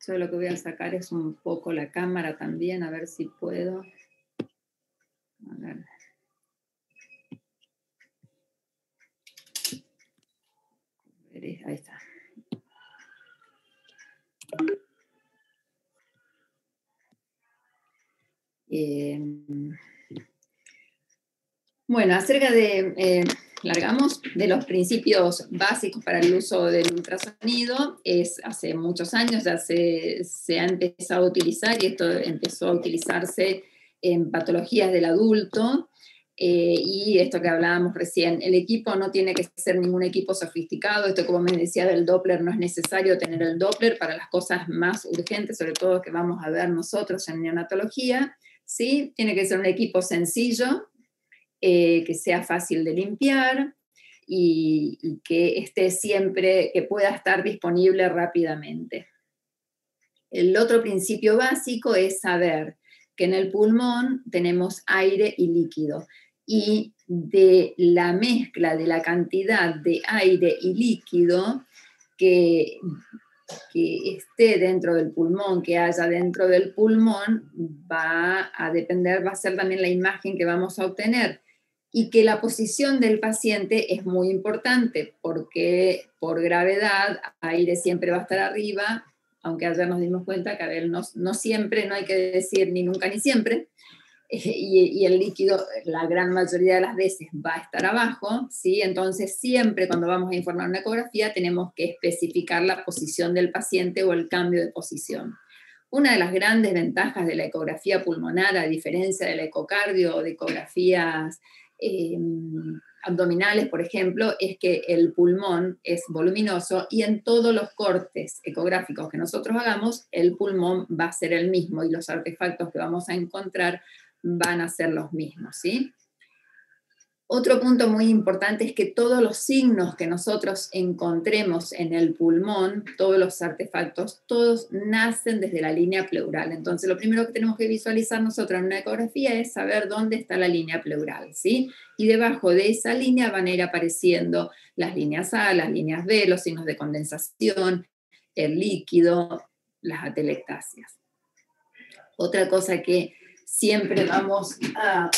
Yo lo que voy a sacar es un poco la cámara también, a ver si puedo. A ver. Ahí está. Bueno, acerca de, largamos de los principios básicos para el uso del ultrasonido, hace muchos años ya se ha empezado a utilizar, y esto empezó a utilizarse en patologías del adulto, y esto que hablábamos recién, el equipo no tiene que ser ningún equipo sofisticado, esto como me decía del Doppler, no es necesario tener el Doppler para las cosas más urgentes, sobre todo que vamos a ver nosotros en neonatología, ¿sí? Tiene que ser un equipo sencillo, que sea fácil de limpiar y que esté siempre, que pueda estar disponible rápidamente. El otro principio básico es saber que en el pulmón tenemos aire y líquido, y de la mezcla de la cantidad de aire y líquido que esté dentro del pulmón, que haya dentro del pulmón, va a depender, va a ser también la imagen que vamos a obtener. Y que la posición del paciente es muy importante, porque por gravedad, aire siempre va a estar arriba, aunque ayer nos dimos cuenta que a ver, no siempre, no hay que decir ni nunca ni siempre, y el líquido la gran mayoría de las veces va a estar abajo, ¿sí? Entonces siempre cuando vamos a informar una ecografía tenemos que especificar la posición del paciente o el cambio de posición. Una de las grandes ventajas de la ecografía pulmonar, a diferencia de la ecocardio o de ecografías abdominales, por ejemplo, es que el pulmón es voluminoso, y en todos los cortes ecográficos que nosotros hagamos, el pulmón va a ser el mismo y los artefactos que vamos a encontrar van a ser los mismos, ¿sí? Otro punto muy importante es que todos los signos que nosotros encontremos en el pulmón, todos los artefactos, todos nacen desde la línea pleural. Entonces, lo primero que tenemos que visualizar nosotros en una ecografía es saber dónde está la línea pleural, ¿sí? Y debajo de esa línea van a ir apareciendo las líneas A, las líneas B, los signos de condensación, el líquido, las atelectasias. Otra cosa que siempre vamos a...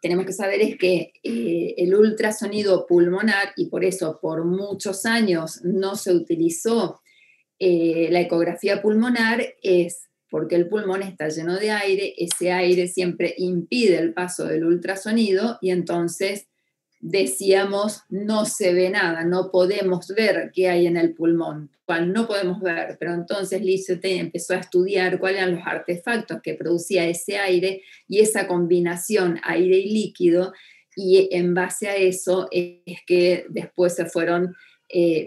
tenemos que saber es que el ultrasonido pulmonar, y por eso por muchos años no se utilizó la ecografía pulmonar, es porque el pulmón está lleno de aire, ese aire siempre impide el paso del ultrasonido, y entonces decíamos, no se ve nada, no podemos ver qué hay en el pulmón, cual no podemos ver, pero entonces Lieshout empezó a estudiar cuáles eran los artefactos que producía ese aire y esa combinación aire y líquido, y en base a eso es que después se fueron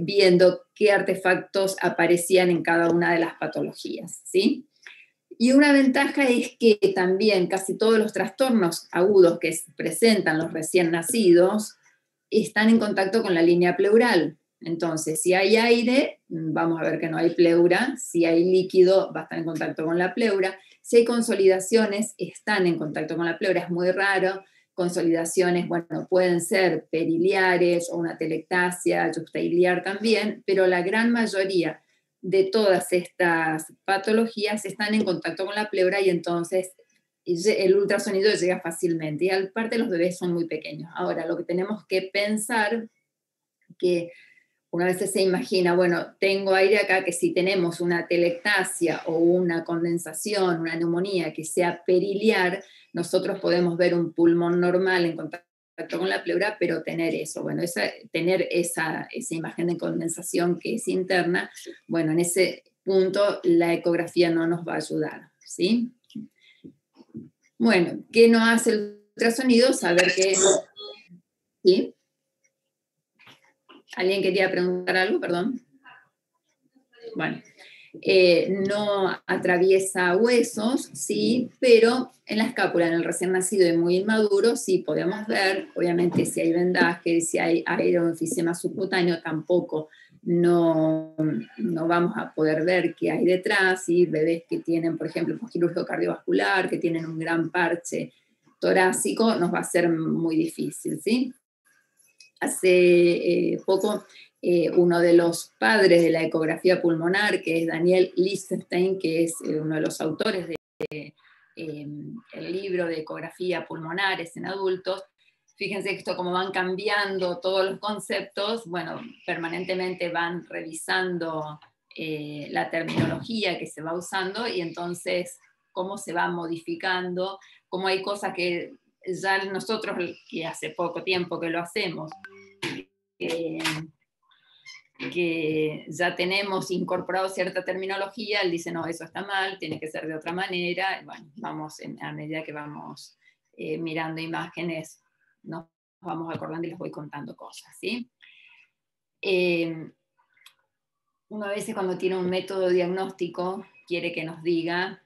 viendo qué artefactos aparecían en cada una de las patologías, ¿sí? Y una ventaja es que también casi todos los trastornos agudos que presentan los recién nacidos están en contacto con la línea pleural. Entonces, si hay aire, vamos a ver que no hay pleura. Si hay líquido, va a estar en contacto con la pleura. Si hay consolidaciones, están en contacto con la pleura. Es muy raro. Consolidaciones, bueno, pueden ser periliares o una atelectasia, yuxtailiar también, pero la gran mayoría de todas estas patologías están en contacto con la pleura, y entonces el ultrasonido llega fácilmente, y aparte los bebés son muy pequeños. Ahora, lo que tenemos que pensar, que una vez se imagina, bueno, tengo aire acá, que si tenemos una atelectasia o una condensación, una neumonía que sea periliar, nosotros podemos ver un pulmón normal en contacto con la pleura, pero tener eso, bueno, tener esa imagen de condensación que es interna, bueno, en ese punto la ecografía no nos va a ayudar, ¿sí? Bueno, ¿qué no hace el ultrasonido? Saber que... ¿Sí? ¿Alguien quería preguntar algo? Perdón. Bueno, no atraviesa huesos, sí, pero en la escápula, en el recién nacido y muy inmaduro, sí podemos ver, obviamente si hay vendaje, si hay aire o enfisema subcutáneo, tampoco no vamos a poder ver qué hay detrás, ¿sí? Bebés que tienen, por ejemplo, quirúrgico cardiovascular, que tienen un gran parche torácico, nos va a ser muy difícil, ¿sí? Hace poco uno de los padres de la ecografía pulmonar, que es Daniel Lichtenstein, que es uno de los autores de el libro de ecografía pulmonares en adultos. Fíjense que esto como van cambiando todos los conceptos, bueno, permanentemente van revisando la terminología que se va usando y entonces cómo se va modificando, cómo hay cosas que ya nosotros, que hace poco tiempo que lo hacemos, que ya tenemos incorporado cierta terminología, él dice, no, eso está mal, tiene que ser de otra manera. Bueno, vamos, a medida que vamos mirando imágenes, nos vamos acordando y les voy contando cosas, ¿sí? Uno a veces cuando tiene un método diagnóstico, quiere que nos diga,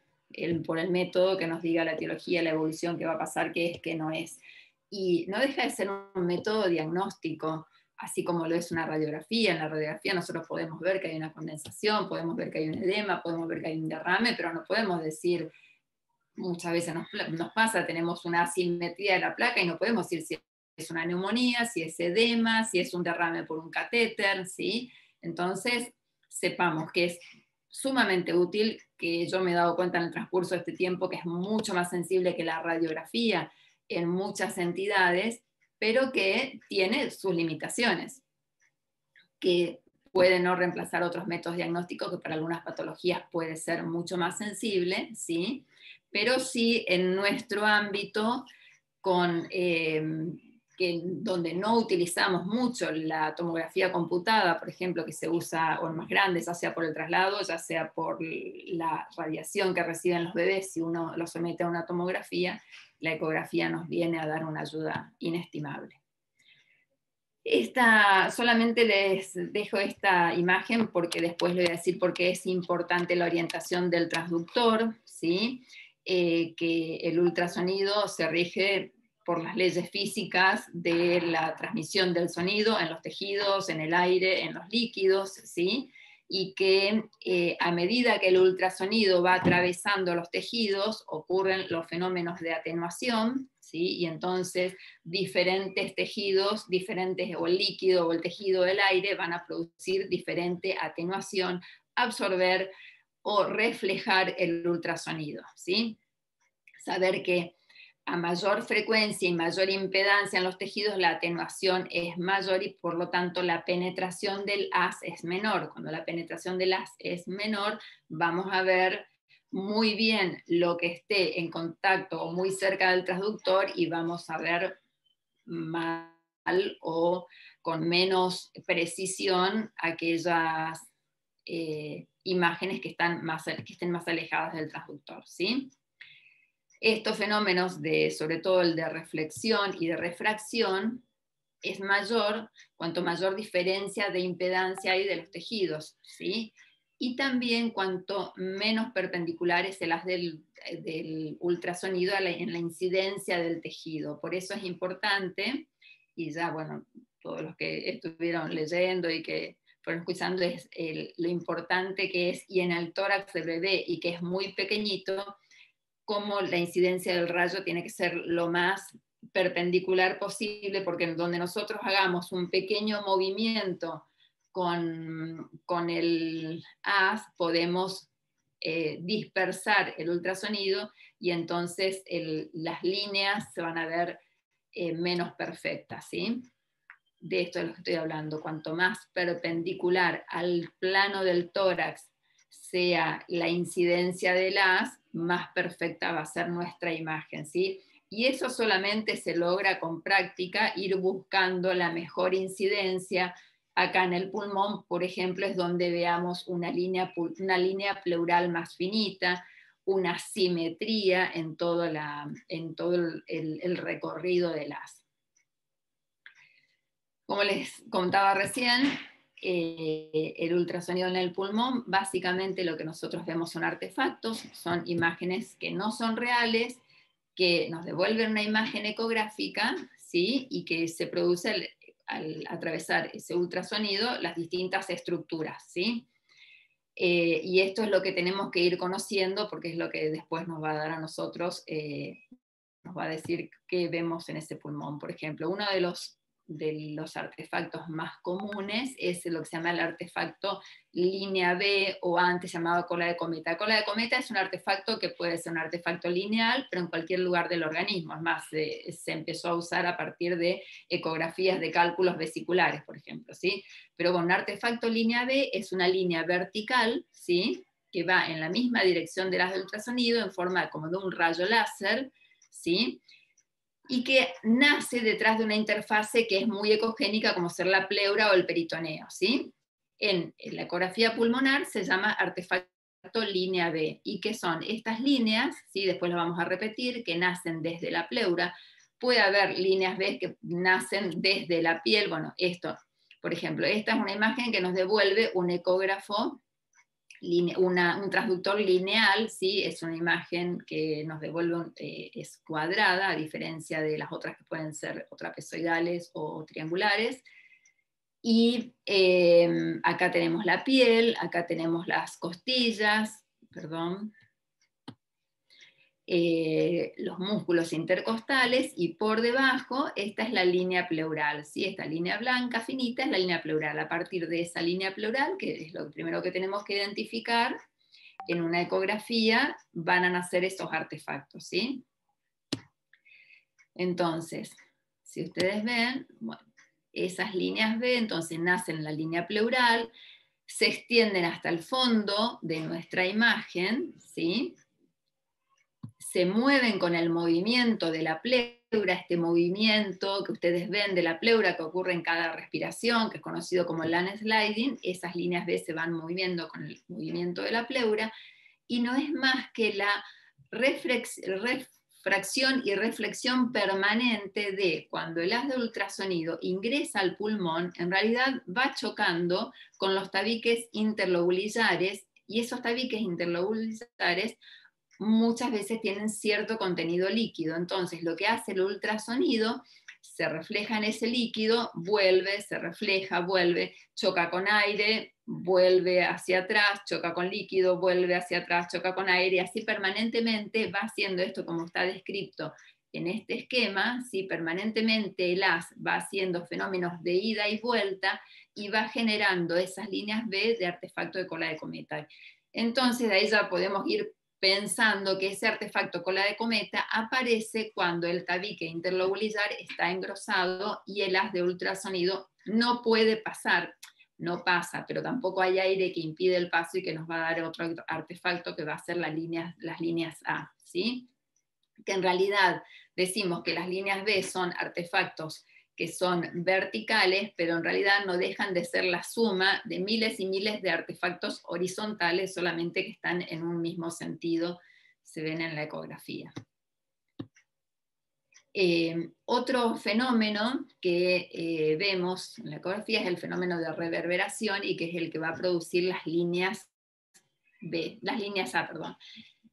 por el método, que nos diga la etiología, la evolución, qué va a pasar, qué es, qué no es. Y no deja de ser un método diagnóstico, así como lo es una radiografía. En la radiografía nosotros podemos ver que hay una condensación, podemos ver que hay un edema, podemos ver que hay un derrame, pero no podemos decir, muchas veces nos pasa, tenemos una asimetría de la placa y no podemos decir si es una neumonía, si es edema, si es un derrame por un catéter, ¿sí? Entonces, sepamos que es sumamente útil, que yo me he dado cuenta en el transcurso de este tiempo que es mucho más sensible que la radiografía en muchas entidades, pero que tiene sus limitaciones, que puede no reemplazar otros métodos diagnósticos, que para algunas patologías puede ser mucho más sensible, ¿sí? Pero sí en nuestro ámbito, donde no utilizamos mucho la tomografía computada, por ejemplo, que se usa, o en más grandes, ya sea por el traslado, ya sea por la radiación que reciben los bebés, si uno los somete a una tomografía, la ecografía nos viene a dar una ayuda inestimable. Solamente les dejo esta imagen porque después les voy a decir por qué es importante la orientación del transductor, ¿sí? Que el ultrasonido se rige por las leyes físicas de la transmisión del sonido en los tejidos, en el aire, en los líquidos, ¿sí? Y que a medida que el ultrasonido va atravesando los tejidos, ocurren los fenómenos de atenuación, ¿sí? Y entonces diferentes tejidos, o el líquido o el tejido del aire van a producir diferente atenuación, absorber o reflejar el ultrasonido, ¿sí? Saber que a mayor frecuencia y mayor impedancia en los tejidos, la atenuación es mayor y por lo tanto la penetración del haz es menor. Cuando la penetración del haz es menor, vamos a ver muy bien lo que esté en contacto o muy cerca del transductor y vamos a ver mal o con menos precisión aquellas imágenes que estén más alejadas del transductor, ¿sí? Estos fenómenos, sobre todo el de reflexión y de refracción, es mayor cuanto mayor diferencia de impedancia hay de los tejidos, ¿sí? Y también cuanto menos perpendicular es el haz del ultrasonido en la incidencia del tejido. Por eso es importante, y ya, bueno, todos los que estuvieron leyendo y que fueron escuchando, es lo importante que es, y en el tórax del bebé, y que es muy pequeñito, cómo la incidencia del rayo tiene que ser lo más perpendicular posible, porque en donde nosotros hagamos un pequeño movimiento con el haz, podemos dispersar el ultrasonido y entonces las líneas se van a ver menos perfectas, ¿sí? De esto es lo que estoy hablando. Cuanto más perpendicular al plano del tórax sea la incidencia del haz, más perfecta va a ser nuestra imagen, ¿sí? Y eso solamente se logra con práctica, ir buscando la mejor incidencia. Acá en el pulmón, por ejemplo, es donde veamos una línea pleural más finita, una simetría en todo el recorrido del haz. Como les contaba recién, el ultrasonido en el pulmón, básicamente lo que nosotros vemos son artefactos, son imágenes que no son reales, que nos devuelven una imagen ecográfica, ¿sí? Y que se produce al atravesar ese ultrasonido las distintas estructuras, ¿sí? Y esto es lo que tenemos que ir conociendo porque es lo que después nos va a dar a nosotros, nos va a decir qué vemos en ese pulmón. Por ejemplo, uno de los de los artefactos más comunes es lo que se llama el artefacto línea B, o antes llamado cola de cometa. Cola de cometa es un artefacto que puede ser un artefacto lineal, pero en cualquier lugar del organismo. Es más, se empezó a usar a partir de ecografías de cálculos vesiculares, por ejemplo, ¿sí? Pero bueno, un artefacto línea B es una línea vertical, ¿sí?, que va en la misma dirección de las de ultrasonido, en forma como de un rayo láser, ¿sí?, y que nace detrás de una interfase que es muy ecogénica, como ser la pleura o el peritoneo, ¿sí? En la ecografía pulmonar se llama artefacto línea B, y que son estas líneas, ¿sí?, después lo vamos a repetir, que nacen desde la pleura. Puede haber líneas B que nacen desde la piel. Bueno, esto, por ejemplo, esta es una imagen que nos devuelve un ecógrafo, un transductor lineal, ¿sí? Es una imagen que nos devuelve, es cuadrada, a diferencia de las otras que pueden ser o trapezoidales o triangulares. Y acá tenemos la piel, acá tenemos las costillas, perdón, los músculos intercostales, y por debajo esta es la línea pleural, ¿sí? Esta línea blanca finita es la línea pleural. A partir de esa línea pleural, que es lo primero que tenemos que identificar en una ecografía, van a nacer estos artefactos, ¿sí? Entonces, si ustedes ven, bueno, esas líneas B entonces nacen en la línea pleural, se extienden hasta el fondo de nuestra imagen, ¿sí?, se mueven con el movimiento de la pleura, este movimiento que ustedes ven de la pleura que ocurre en cada respiración, que es conocido como lung sliding. Esas líneas B se van moviendo con el movimiento de la pleura, y no es más que la refracción y reflexión permanente de cuando el haz de ultrasonido ingresa al pulmón, en realidad va chocando con los tabiques interlobulillares, y esos tabiques interlobulillares muchas veces tienen cierto contenido líquido. Entonces lo que hace el ultrasonido, se refleja en ese líquido, vuelve, se refleja, vuelve, choca con aire, vuelve hacia atrás, choca con líquido, vuelve hacia atrás, choca con aire, y así permanentemente va haciendo esto como está descrito en este esquema, ¿sí? Permanentemente el haz va haciendo fenómenos de ida y vuelta, y va generando esas líneas B de artefacto de cola de cometa. Entonces de ahí ya podemos ir pensando que ese artefacto cola de cometa aparece cuando el tabique interlobulillar está engrosado y el haz de ultrasonido no puede pasar, no pasa, pero tampoco hay aire que impide el paso y que nos va a dar otro artefacto que va a ser las líneas A, ¿sí? Que en realidad decimos que las líneas B son artefactos que son verticales, pero en realidad no dejan de ser la suma de miles y miles de artefactos horizontales, solamente que están en un mismo sentido, se ven en la ecografía. Otro fenómeno que vemos en la ecografía es el fenómeno de reverberación, y que es el que va a producir las líneas A, perdón.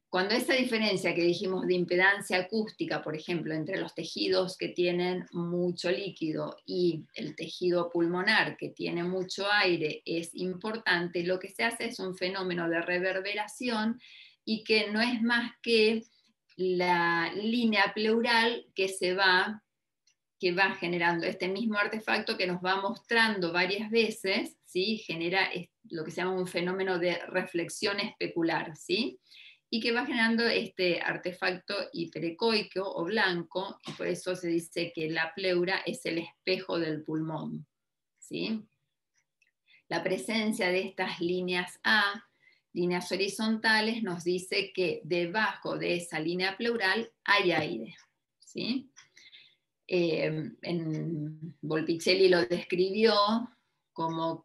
Cuando esa diferencia que dijimos de impedancia acústica, por ejemplo, entre los tejidos que tienen mucho líquido y el tejido pulmonar que tiene mucho aire es importante, lo que se hace es un fenómeno de reverberación, y que no es más que la línea pleural que va generando este mismo artefacto, que nos va mostrando varias veces, ¿sí? Genera lo que se llama un fenómeno de reflexión especular, ¿sí? Y que va generando este artefacto hiperecoico o blanco, y por eso se dice que la pleura es el espejo del pulmón, ¿sí? La presencia de estas líneas A, líneas horizontales, nos dice que debajo de esa línea pleural hay aire, ¿sí? Volpicelli lo describió como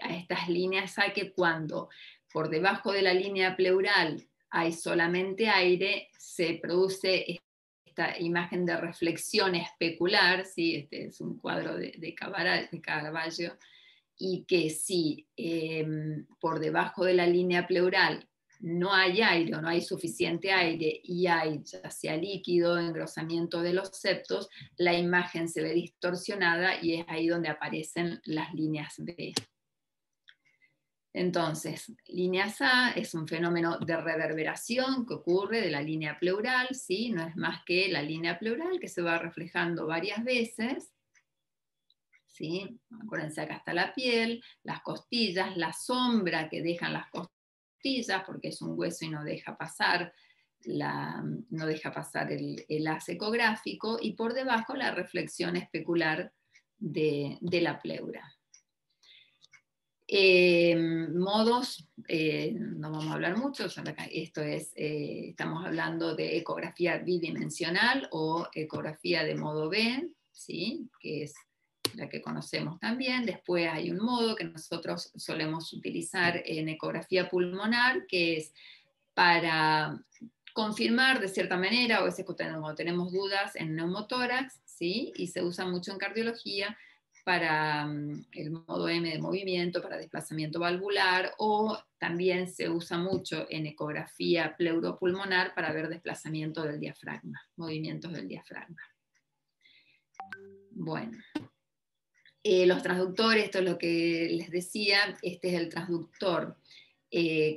a estas líneas A, que cuando por debajo de la línea pleural hay solamente aire, se produce esta imagen de reflexión especular, ¿sí? Este es un cuadro de Caravaggio, y que si por debajo de la línea pleural no hay aire o no hay suficiente aire, y hay ya sea líquido, engrosamiento de los septos, la imagen se ve distorsionada, y es ahí donde aparecen las líneas B. Entonces, líneas A es un fenómeno de reverberación que ocurre de la línea pleural, ¿sí? No es más que la línea pleural que se va reflejando varias veces, ¿sí? Acuérdense, acá está la piel, las costillas, la sombra que dejan las costillas, porque es un hueso y no deja pasar, no deja pasar el haz ecográfico, y por debajo la reflexión especular de la pleura. Modos, no vamos a hablar mucho, esto es, estamos hablando de ecografía bidimensional o ecografía de modo B, ¿sí? Que es la que conocemos también. Después hay un modo que nosotros solemos utilizar en ecografía pulmonar, que es para confirmar de cierta manera, o a veces cuando tenemos dudas en neumotórax, ¿sí? Y se usa mucho en cardiología para el modo M de movimiento, para desplazamiento valvular, o también se usa mucho en ecografía pleuropulmonar para ver desplazamiento del diafragma, movimientos del diafragma. Bueno, los transductores, esto es lo que les decía, este es el transductor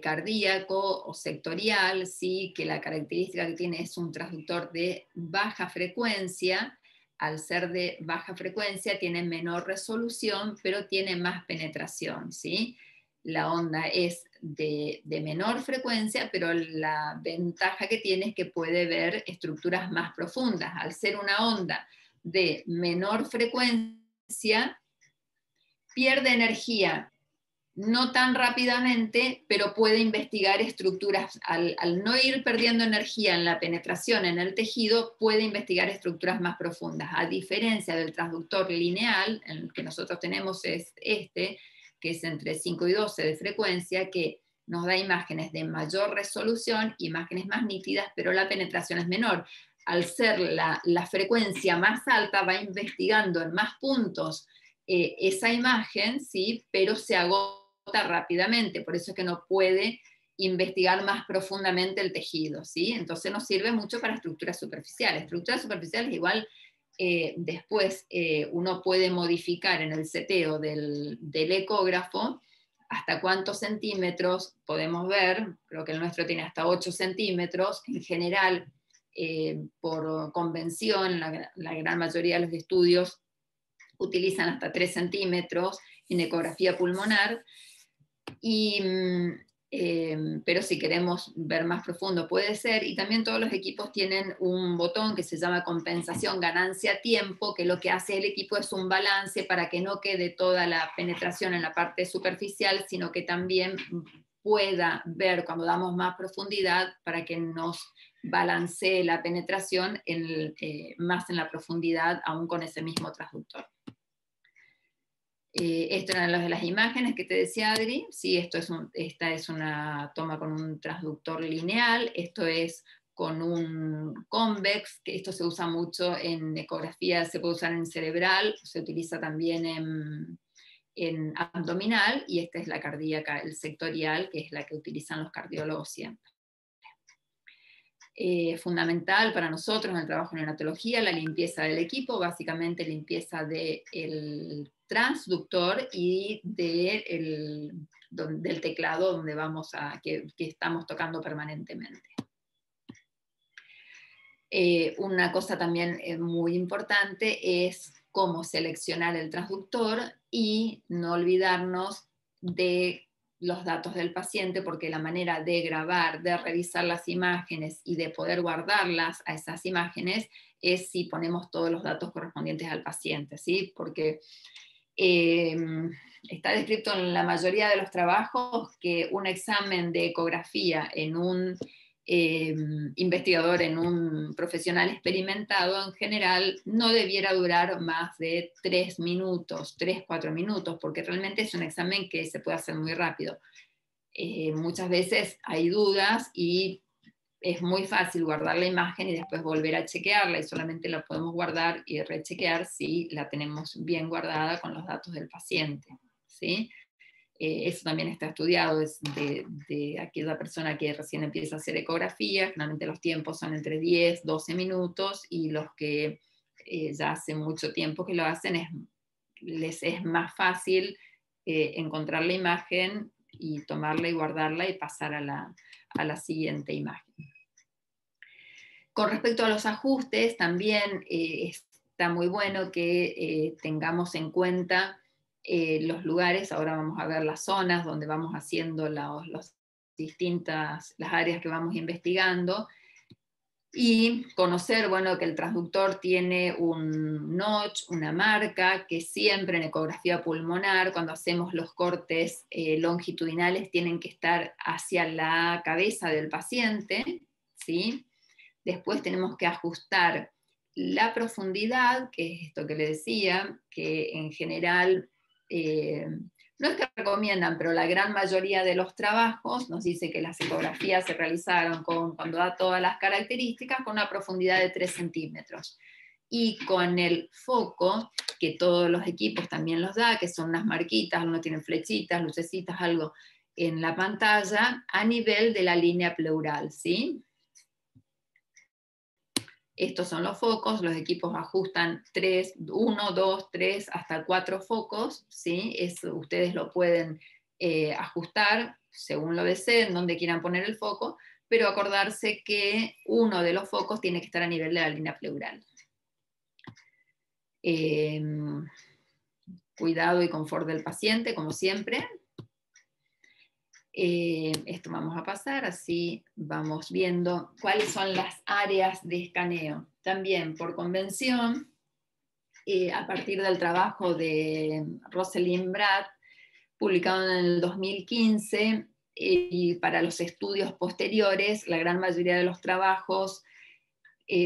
cardíaco o sectorial, ¿sí? Que la característica que tiene es un transductor de baja frecuencia. Al ser de baja frecuencia tiene menor resolución, pero tiene más penetración, ¿sí? La onda es de menor frecuencia, pero la ventaja que tiene es que puede ver estructuras más profundas. Al ser una onda de menor frecuencia, pierde energía, no tan rápidamente, pero puede investigar estructuras, al no ir perdiendo energía en la penetración en el tejido, puede investigar estructuras más profundas, a diferencia del transductor lineal, el que nosotros tenemos es este, que es entre 5 y 12 de frecuencia, que nos da imágenes de mayor resolución, imágenes más nítidas, pero la penetración es menor. Al ser la frecuencia más alta, va investigando en más puntos esa imagen, ¿sí? Pero se agota rápidamente, por eso es que no puede investigar más profundamente el tejido, ¿sí? Entonces nos sirve mucho para estructuras superficiales. Estructuras superficiales igual después uno puede modificar en el seteo del ecógrafo hasta cuántos centímetros podemos ver, creo que el nuestro tiene hasta 8 centímetros, en general por convención, la gran mayoría de los estudios utilizan hasta 3 centímetros en ecografía pulmonar, pero si queremos ver más profundo puede ser, y también todos los equipos tienen un botón que se llama compensación ganancia tiempo, que lo que hace el equipo es un balance para que no quede toda la penetración en la parte superficial, sino que también pueda ver cuando damos más profundidad para que nos balancee la penetración más en la profundidad aún con ese mismo transductor. Esto eran las imágenes que te decía Adri, sí, esta es una toma con un transductor lineal, esto es con un convex, que esto se usa mucho en ecografía, se puede usar en cerebral, se utiliza también en abdominal, y esta es la cardíaca, el sectorial, que es la que utilizan los cardiólogos siempre. Fundamental para nosotros en el trabajo en neonatología, la limpieza del equipo, básicamente limpieza del transductor y del teclado donde que estamos tocando permanentemente. Una cosa también muy importante es cómo seleccionar el transductor y no olvidarnos de los datos del paciente, porque la manera de grabar, de revisar las imágenes y de poder guardarlas a esas imágenes es si ponemos todos los datos correspondientes al paciente, ¿sí? Porque está descrito en la mayoría de los trabajos que un examen de ecografía en un investigador, en un profesional experimentado, en general no debiera durar más de 3 minutos, 3-4 minutos, porque realmente es un examen que se puede hacer muy rápido. Muchas veces hay dudas y es muy fácil guardar la imagen y después volver a chequearla, y solamente la podemos guardar y rechequear si la tenemos bien guardada con los datos del paciente, ¿sí? Eso también está estudiado, es de aquella persona que recién empieza a hacer ecografía, generalmente los tiempos son entre 10-12 minutos, y los que ya hace mucho tiempo que lo hacen, les es más fácil encontrar la imagen y tomarla y guardarla y pasar a la siguiente imagen. Con respecto a los ajustes, también está muy bueno que tengamos en cuenta los lugares. Ahora vamos a ver las zonas donde vamos haciendo las áreas que vamos investigando, y conocer, bueno, que el transductor tiene un notch, una marca, que siempre en ecografía pulmonar, cuando hacemos los cortes longitudinales, tienen que estar hacia la cabeza del paciente, ¿sí? Después tenemos que ajustar la profundidad, que es esto que le decía, que en general no es que recomiendan, pero la gran mayoría de los trabajos nos dice que las ecografías se realizaron cuando da todas las características, con una profundidad de 3 centímetros. Y con el foco, que todos los equipos también los da, que son unas marquitas, uno tiene flechitas, lucecitas, algo en la pantalla, a nivel de la línea pleural, ¿sí? Estos son los focos, los equipos ajustan 3, 1, 2, 3, hasta 4 focos, ¿sí? Ustedes lo pueden ajustar según lo deseen, donde quieran poner el foco, pero acordarse que uno de los focos tiene que estar a nivel de la línea pleural. Cuidado y confort del paciente, como siempre. Esto vamos a pasar, así vamos viendo cuáles son las áreas de escaneo. También por convención, a partir del trabajo de Rosalind Brad, publicado en el 2015, y para los estudios posteriores, la gran mayoría de los trabajos,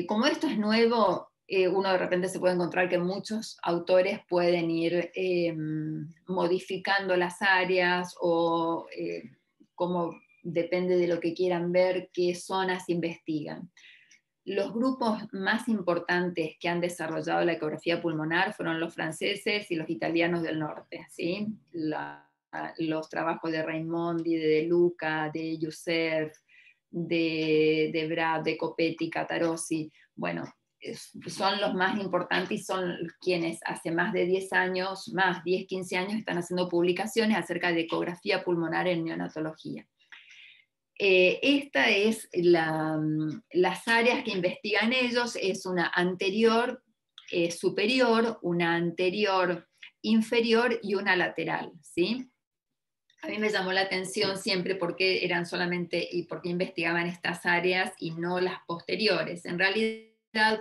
como esto es nuevo, uno de repente se puede encontrar que muchos autores pueden ir modificando las áreas o como depende de lo que quieran ver, qué zonas investigan. Los grupos más importantes que han desarrollado la ecografía pulmonar fueron los franceses y los italianos del norte, ¿sí? Los trabajos de Raimondi, de De Luca, de Youssef, de Brad, de Copetti, Catarossi, bueno, son los más importantes y son quienes hace más de 10 años, más 10, 15 años, están haciendo publicaciones acerca de ecografía pulmonar en neonatología. Esta es las áreas que investigan ellos, es una anterior superior, una anterior inferior y una lateral, ¿sí? A mí me llamó la atención siempre porque eran solamente y porque investigaban estas áreas y no las posteriores. En realidad,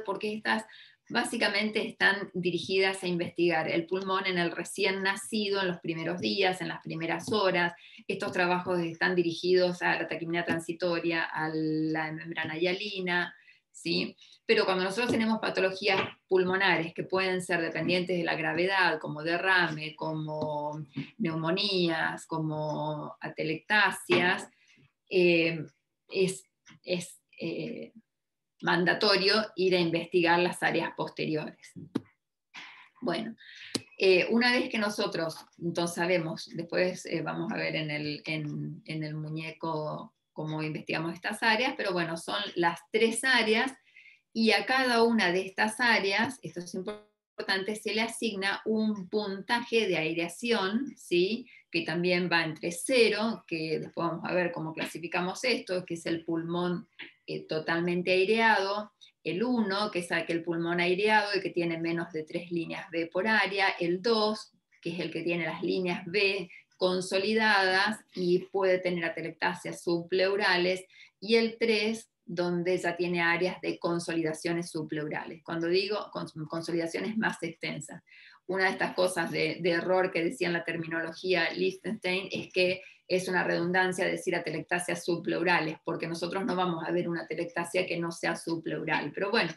porque estas básicamente están dirigidas a investigar el pulmón en el recién nacido, en los primeros días, en las primeras horas. Estos trabajos están dirigidos a la taquipnea transitoria, a la membrana hialina, ¿sí? Pero cuando nosotros tenemos patologías pulmonares que pueden ser dependientes de la gravedad, como derrame, como neumonías, como atelectasias, es mandatorio ir a investigar las áreas posteriores. Bueno, una vez que nosotros entonces sabemos, después vamos a ver en el muñeco cómo investigamos estas áreas, pero bueno, son las 3 áreas, y a cada una de estas áreas, esto es importante, se le asigna un puntaje de aireación, ¿sí? Que también va entre 0, que después vamos a ver cómo clasificamos esto, que es el pulmón totalmente aireado, el 1, que es aquel pulmón aireado y que tiene menos de 3 líneas B por área, el 2, que es el que tiene las líneas B consolidadas y puede tener atelectasias subpleurales, y el 3, donde ya tiene áreas de consolidaciones subpleurales. Cuando digo consolidaciones más extensas, una de estas cosas de error que decía en la terminología Lichtenstein es que es una redundancia decir atelectasias subpleurales, porque nosotros no vamos a ver una atelectasia que no sea subpleural. Pero bueno,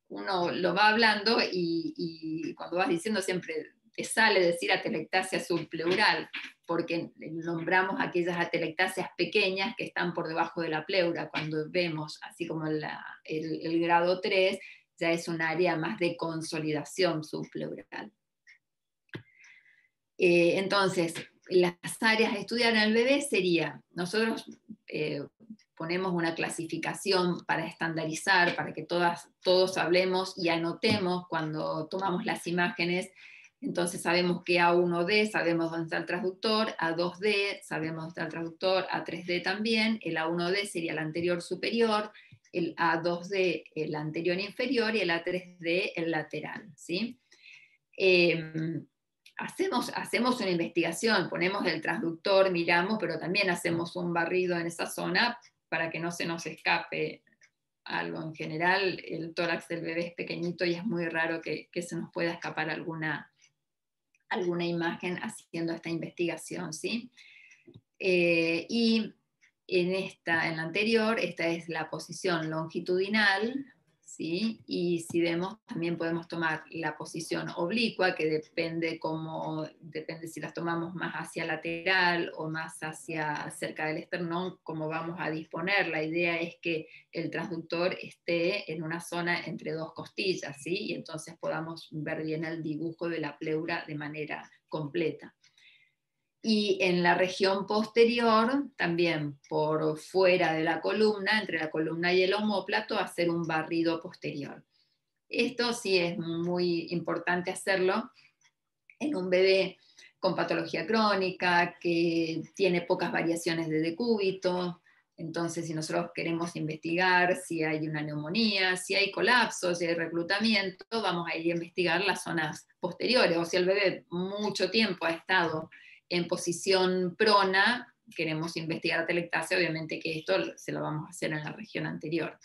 uno lo va hablando y cuando vas diciendo siempre te sale decir atelectasia subpleural, porque nombramos aquellas atelectasias pequeñas que están por debajo de la pleura. Cuando vemos, así como el grado 3, ya es un área más de consolidación subpleural. Entonces, las áreas a estudiar en el bebé sería, nosotros ponemos una clasificación para estandarizar, para que todos hablemos y anotemos cuando tomamos las imágenes. Entonces sabemos que A1D, sabemos dónde está el transductor, A2D, sabemos dónde está el transductor, A3D también, el A1D sería el anterior superior, el A2D el anterior inferior y el A3D el lateral, ¿sí? Hacemos una investigación, ponemos el transductor, miramos, pero también hacemos un barrido en esa zona para que no se nos escape algo. En general, el tórax del bebé es pequeñito y es muy raro que se nos pueda escapar alguna imagen haciendo esta investigación, ¿sí? Y en la anterior, esta es la posición longitudinal, ¿sí? Y si vemos, también podemos tomar la posición oblicua, que depende si las tomamos más hacia lateral o más hacia cerca del esternón, como vamos a disponer. La idea es que el transductor esté en una zona entre dos costillas, ¿sí? Y entonces podamos ver bien el dibujo de la pleura de manera completa. Y en la región posterior, también por fuera de la columna, entre la columna y el omóplato, hacer un barrido posterior. Esto sí es muy importante hacerlo en un bebé con patología crónica, que tiene pocas variaciones de decúbito. Entonces, si nosotros queremos investigar si hay una neumonía, si hay colapso, si hay reclutamiento, vamos a ir a investigar las zonas posteriores. O si el bebé mucho tiempo ha estado en posición prona, queremos investigar atelectasia, obviamente que esto se lo vamos a hacer en la región anterior.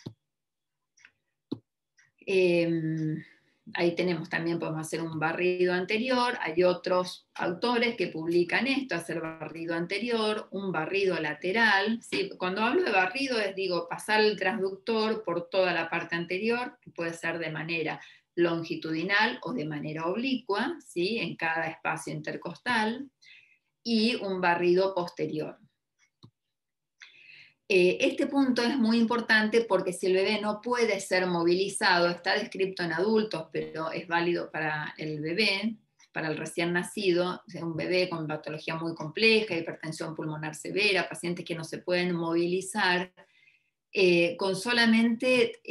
Ahí tenemos también, podemos hacer un barrido anterior. Hay otros autores que publican esto, hacer barrido anterior, un barrido lateral, ¿sí? Cuando hablo de barrido digo pasar el transductor por toda la parte anterior, que puede ser de manera longitudinal o de manera oblicua, ¿sí? En cada espacio intercostal, y un barrido posterior. Este punto es muy importante porque si el bebé no puede ser movilizado, está descrito en adultos, pero es válido para el bebé, para el recién nacido, o sea, un bebé con patología muy compleja, hipertensión pulmonar severa, pacientes que no se pueden movilizar, con solamente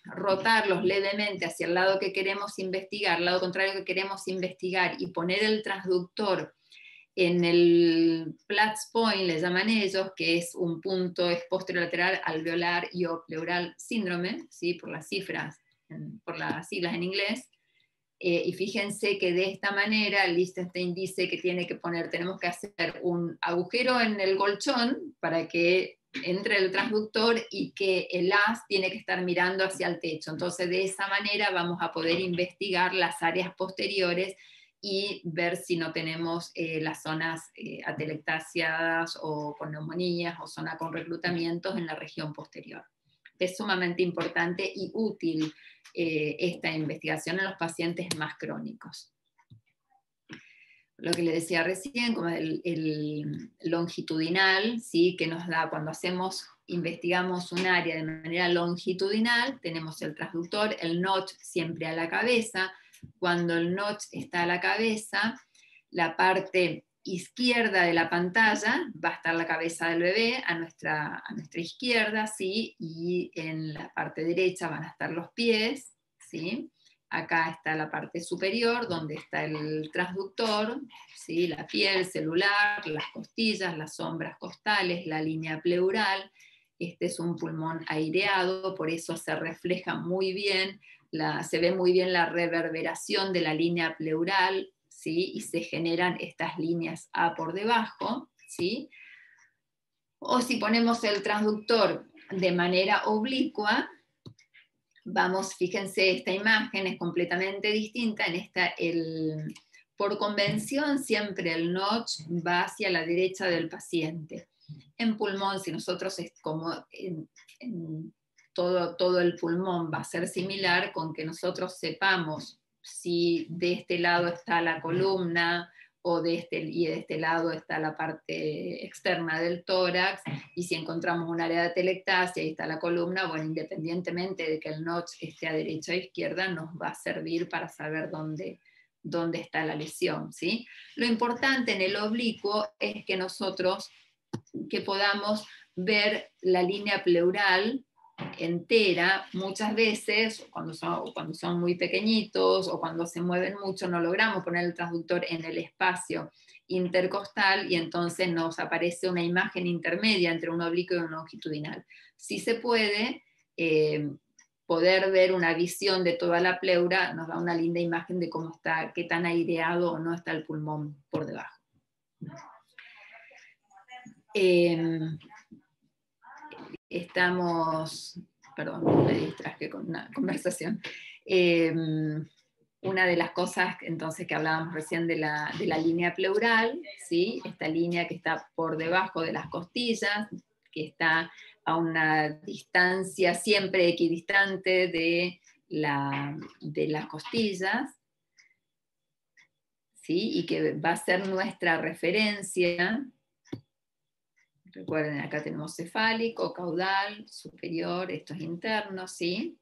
rotarlos levemente hacia el lado que queremos investigar, el lado contrario que queremos investigar, y poner el transductor en el Platz point, le llaman ellos, que es un punto posterolateral alveolar y o pleural síndrome, ¿sí? por las siglas en inglés. Y fíjense que de esta manera Lichtenstein dice que tenemos que hacer un agujero en el colchón para que entre el transductor y que el haz tiene que estar mirando hacia el techo. Entonces, de esa manera vamos a poder investigar las áreas posteriores y ver si no tenemos las zonas atelectasiadas o con neumonías o zona con reclutamientos en la región posterior. Es sumamente importante y útil esta investigación en los pacientes más crónicos. Lo que le decía recién, como el longitudinal, ¿sí? Que nos da cuando investigamos un área de manera longitudinal, tenemos el transductor, el notch siempre a la cabeza. Cuando el notch está a la cabeza, la parte izquierda de la pantalla va a estar la cabeza del bebé a nuestra izquierda, ¿sí? Y en la parte derecha van a estar los pies, ¿sí? Acá está la parte superior, donde está el transductor, ¿sí? La piel celular, las costillas, las sombras costales, la línea pleural. Este es un pulmón aireado, por eso se refleja muy bien, se ve muy bien la reverberación de la línea pleural, ¿sí? Y se generan estas líneas A por debajo, ¿sí? O si ponemos el transductor de manera oblicua, fíjense, esta imagen es completamente distinta. Por convención, siempre el notch va hacia la derecha del paciente. En pulmón, si nosotros todo el pulmón va a ser similar, con que nosotros sepamos si de este lado está la columna y de este lado está la parte externa del tórax, y si encontramos un área de atelectasia y está la columna, bueno, independientemente de que el notch esté a derecha o izquierda, nos va a servir para saber dónde está la lesión, ¿sí? Lo importante en el oblicuo es que podamos ver la línea pleural entera. Muchas veces, cuando son muy pequeñitos o cuando se mueven mucho, no logramos poner el transductor en el espacio intercostal y entonces nos aparece una imagen intermedia entre un oblicuo y un longitudinal. Si se puede, poder ver una visión de toda la pleura nos da una linda imagen de cómo está, qué tan aireado o no está el pulmón por debajo. Perdón, me distraje con una conversación. Una de las cosas entonces que hablábamos recién de la línea pleural, ¿sí? Esta línea que está por debajo de las costillas, que está a una distancia siempre equidistante de las costillas, ¿sí? Y que va a ser nuestra referencia. Recuerden, acá tenemos cefálico, caudal, superior, esto es interno, ¿sí?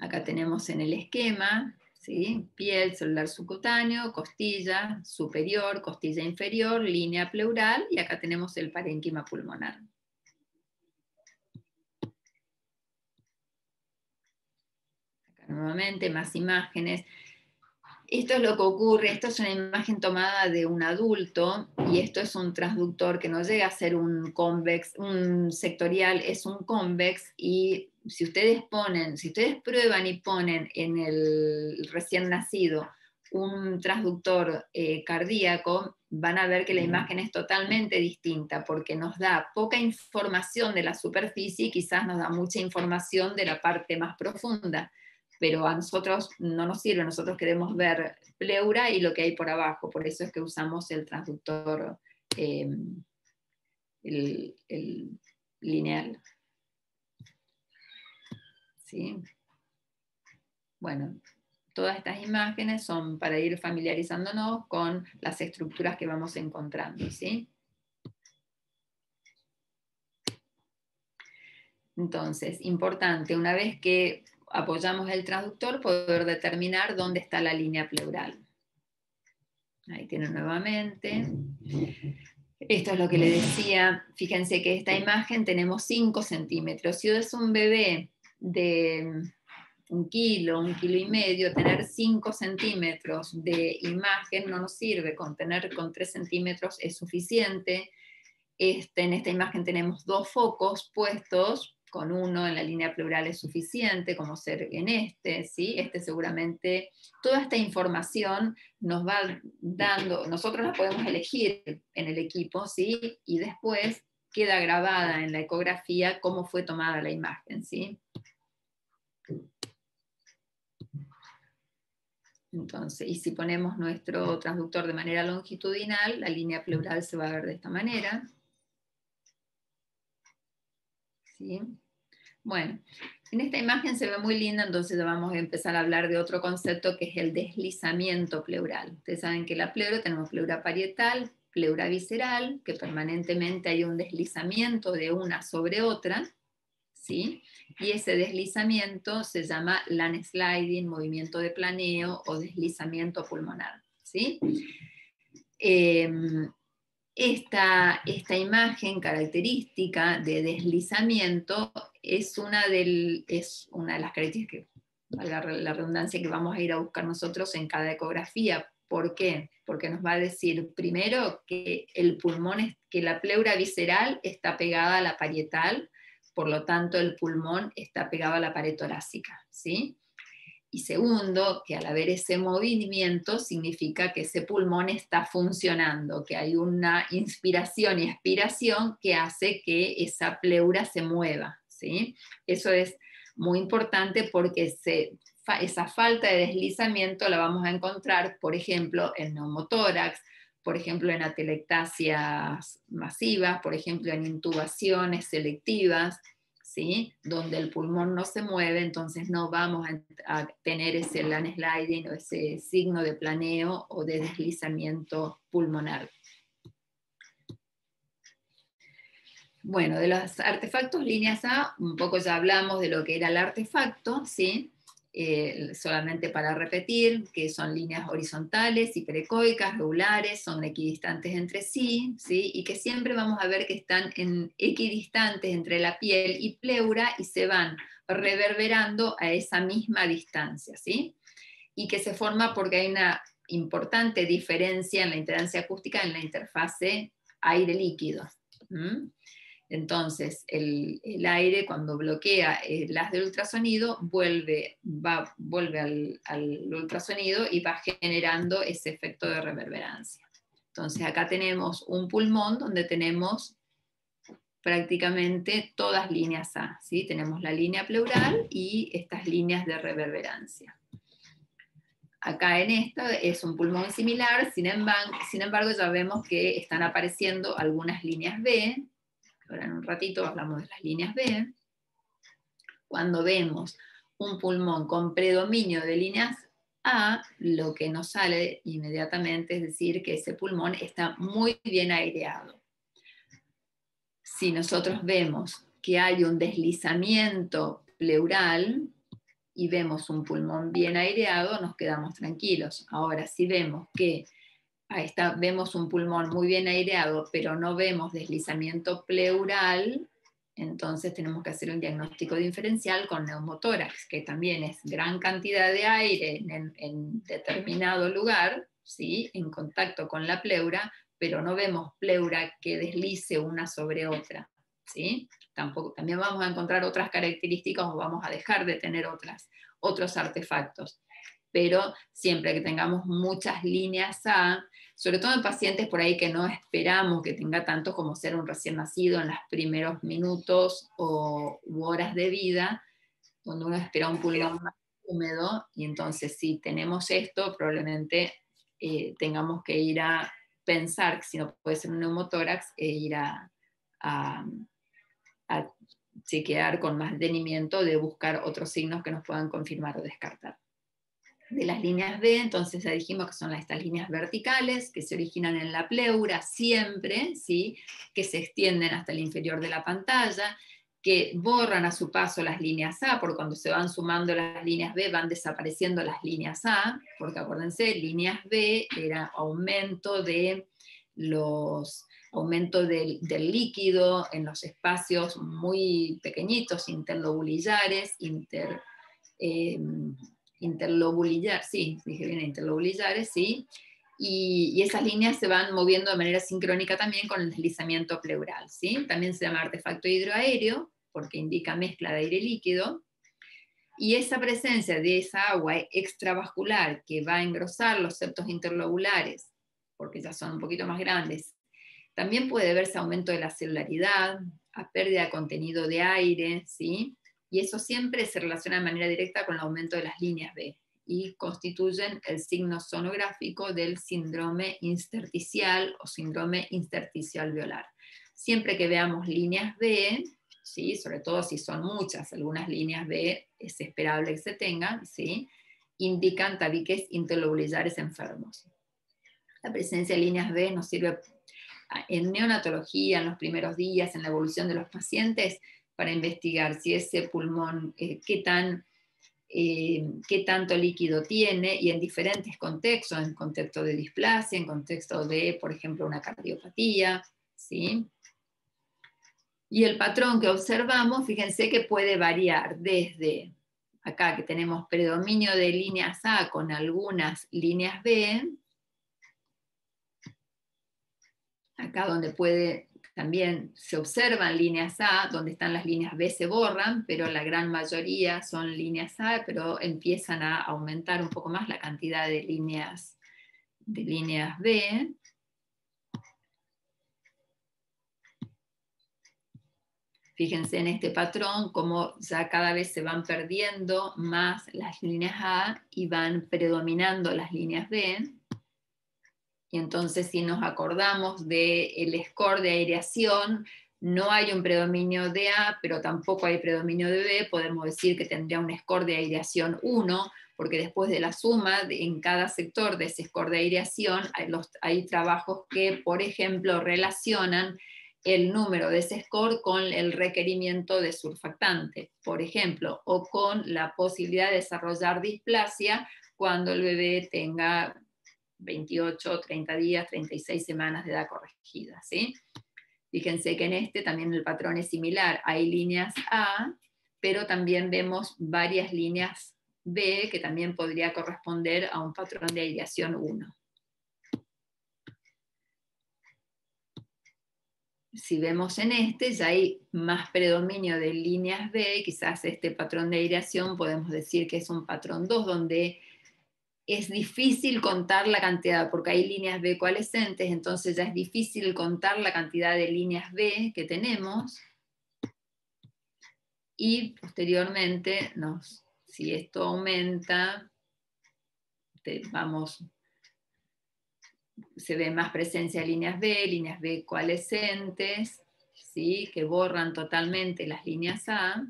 Acá tenemos en el esquema, ¿sí? Piel, celular subcutáneo, costilla superior, costilla inferior, línea pleural, y acá tenemos el parénquima pulmonar. Acá nuevamente más imágenes. Esto es lo que ocurre, esto es una imagen tomada de un adulto, y esto es un transductor que no llega a ser un convex, un sectorial, es un convex, y si ustedes prueban y ponen en el recién nacido un transductor cardíaco, van a ver que la imagen es totalmente distinta, porque nos da poca información de la superficie y quizás nos da mucha información de la parte más profunda. Pero a nosotros no nos sirve, nosotros queremos ver pleura y lo que hay por abajo, por eso es que usamos el transductor el lineal. ¿Sí? Bueno, todas estas imágenes son para ir familiarizándonos con las estructuras que vamos encontrando, ¿sí? Entonces, importante, una vez que apoyamos el transductor, poder determinar dónde está la línea pleural. Ahí tienen nuevamente. Esto es lo que le decía. Fíjense que esta imagen tenemos 5 centímetros. Si es un bebé de 1 kilo, 1,5 kilos, tener 5 centímetros de imagen no nos sirve. Con 3 centímetros es suficiente. En esta imagen tenemos 2 focos puestos, con uno en la línea pleural es suficiente, como ser en ¿sí? Seguramente, toda esta información nos va dando, nosotros la podemos elegir en el equipo, ¿sí? Y después queda grabada en la ecografía cómo fue tomada la imagen, ¿sí? Entonces, y si ponemos nuestro transductor de manera longitudinal, la línea pleural se va a ver de esta manera. ¿Sí? Bueno, en esta imagen se ve muy linda, entonces vamos a empezar a hablar de otro concepto que es el deslizamiento pleural. Ustedes saben que la pleura, tenemos pleura parietal, pleura visceral, que permanentemente hay un deslizamiento de una sobre otra, ¿sí? Y ese deslizamiento se llama landsliding, movimiento de planeo o deslizamiento pulmonar, ¿sí? Esta imagen característica de deslizamiento es una de las características, valga la redundancia, que vamos a ir a buscar nosotros en cada ecografía. ¿Por qué? Porque nos va a decir primero que el pulmón, que la pleura visceral está pegada a la parietal, por lo tanto el pulmón está pegado a la pared torácica, ¿sí? Y segundo, que al haber ese movimiento significa que ese pulmón está funcionando, que hay una inspiración y expiración que hace que esa pleura se mueva, ¿sí? Eso es muy importante porque esa falta de deslizamiento la vamos a encontrar, por ejemplo, en neumotórax, por ejemplo, en atelectasias masivas, por ejemplo, en intubaciones selectivas, ¿sí? Donde el pulmón no se mueve, entonces no vamos a tener ese landsliding o ese signo de planeo o de deslizamiento pulmonar. Bueno, de los artefactos líneas A, un poco ya hablamos de lo que era el artefacto, ¿sí? Solamente para repetir, que son líneas horizontales, hiperecoicas, regulares, son equidistantes entre sí, ¿sí? Y que siempre vamos a ver que están equidistantes entre la piel y pleura y se van reverberando a esa misma distancia, ¿sí? Y que se forma porque hay una importante diferencia en la impedancia acústica en la interfase aire-líquido. Entonces, el aire cuando bloquea las del ultrasonido vuelve al ultrasonido y va generando ese efecto de reverberancia. Entonces, acá tenemos un pulmón donde tenemos prácticamente todas líneas A, ¿sí? Tenemos la línea pleural y estas líneas de reverberancia. Acá en esta es un pulmón similar, sin embargo ya vemos que están apareciendo algunas líneas B. Ahora en un ratito hablamos de las líneas B. Cuando vemos un pulmón con predominio de líneas A, lo que nos sale inmediatamente es decir que ese pulmón está muy bien aireado. Si nosotros vemos que hay un deslizamiento pleural y vemos un pulmón bien aireado, nos quedamos tranquilos. Ahora, si vemos que vemos un pulmón muy bien aireado, pero no vemos deslizamiento pleural, entonces tenemos que hacer un diagnóstico diferencial con neumotórax, que también es gran cantidad de aire en determinado lugar, ¿sí? En contacto con la pleura, pero no vemos pleura que deslice una sobre otra, ¿sí? También vamos a encontrar otras características o vamos a dejar de tener otros artefactos. Pero siempre que tengamos muchas líneas A, sobre todo en pacientes por ahí que no esperamos que tenga tanto como ser un recién nacido en los primeros minutos u horas de vida, donde uno espera un pulmón más húmedo, y entonces si tenemos esto, probablemente tengamos que ir a pensar, si no puede ser un neumotórax, ir a chequear con más detenimiento, de buscar otros signos que nos puedan confirmar o descartar. De las líneas B, entonces ya dijimos que son estas líneas verticales que se originan en la pleura siempre, ¿sí? Que se extienden hasta el inferior de la pantalla, que borran a su paso las líneas A, porque cuando se van sumando las líneas B van desapareciendo las líneas A, porque acuérdense, líneas B era aumento del líquido en los espacios muy pequeñitos, interlobulillares, interlobulillares, sí, dije bien, interlobulillares, sí, y esas líneas se van moviendo de manera sincrónica también con el deslizamiento pleural, ¿sí? También se llama artefacto hidroaéreo, porque indica mezcla de aire líquido, y esa presencia de esa agua extravascular que va a engrosar los septos interlobulares, porque ya son un poquito más grandes, también puede verse aumento de la celularidad, a pérdida de contenido de aire, ¿sí? Y eso siempre se relaciona de manera directa con el aumento de las líneas B y constituyen el signo sonográfico del síndrome intersticial o síndrome intersticial alveolar. Siempre que veamos líneas B, ¿sí? Sobre todo si son muchas, algunas líneas B es esperable que se tengan, ¿sí? Indican tabiques interlobulillares enfermos. La presencia de líneas B nos sirve en neonatología, en los primeros días, en la evolución de los pacientes, para investigar si ese pulmón, qué tanto líquido tiene, y en diferentes contextos, en contexto de displasia, en contexto de, por ejemplo, una cardiopatía, ¿sí? Y el patrón que observamos, fíjense que puede variar desde acá, que tenemos predominio de líneas A con algunas líneas B, acá donde también se observan líneas A, donde están las líneas B se borran, pero la gran mayoría son líneas A, pero empiezan a aumentar un poco más la cantidad de líneas B. Fíjense en este patrón, como ya cada vez se van perdiendo más las líneas A y van predominando las líneas B. Y entonces, si nos acordamos del score de aireación, no hay un predominio de A, pero tampoco hay predominio de B, podemos decir que tendría un score de aireación 1, porque después de la suma, en cada sector de ese score de aireación, hay trabajos que, por ejemplo, relacionan el número de ese score con el requerimiento de surfactante, por ejemplo, o con la posibilidad de desarrollar displasia cuando el bebé tenga 28, 30 días, 36 semanas de edad corregida, ¿sí? Fíjense que en este también el patrón es similar, hay líneas A, pero también vemos varias líneas B que también podría corresponder a un patrón de aireación 1. si vemos en este, ya hay más predominio de líneas B, quizás este patrón de aireación podemos decir que es un patrón 2, donde es difícil contar la cantidad, porque hay líneas B coalescentes, entonces ya es difícil contar la cantidad de líneas B que tenemos, y posteriormente, si esto aumenta, se ve más presencia de líneas B coalescentes, ¿sí? Que borran totalmente las líneas A.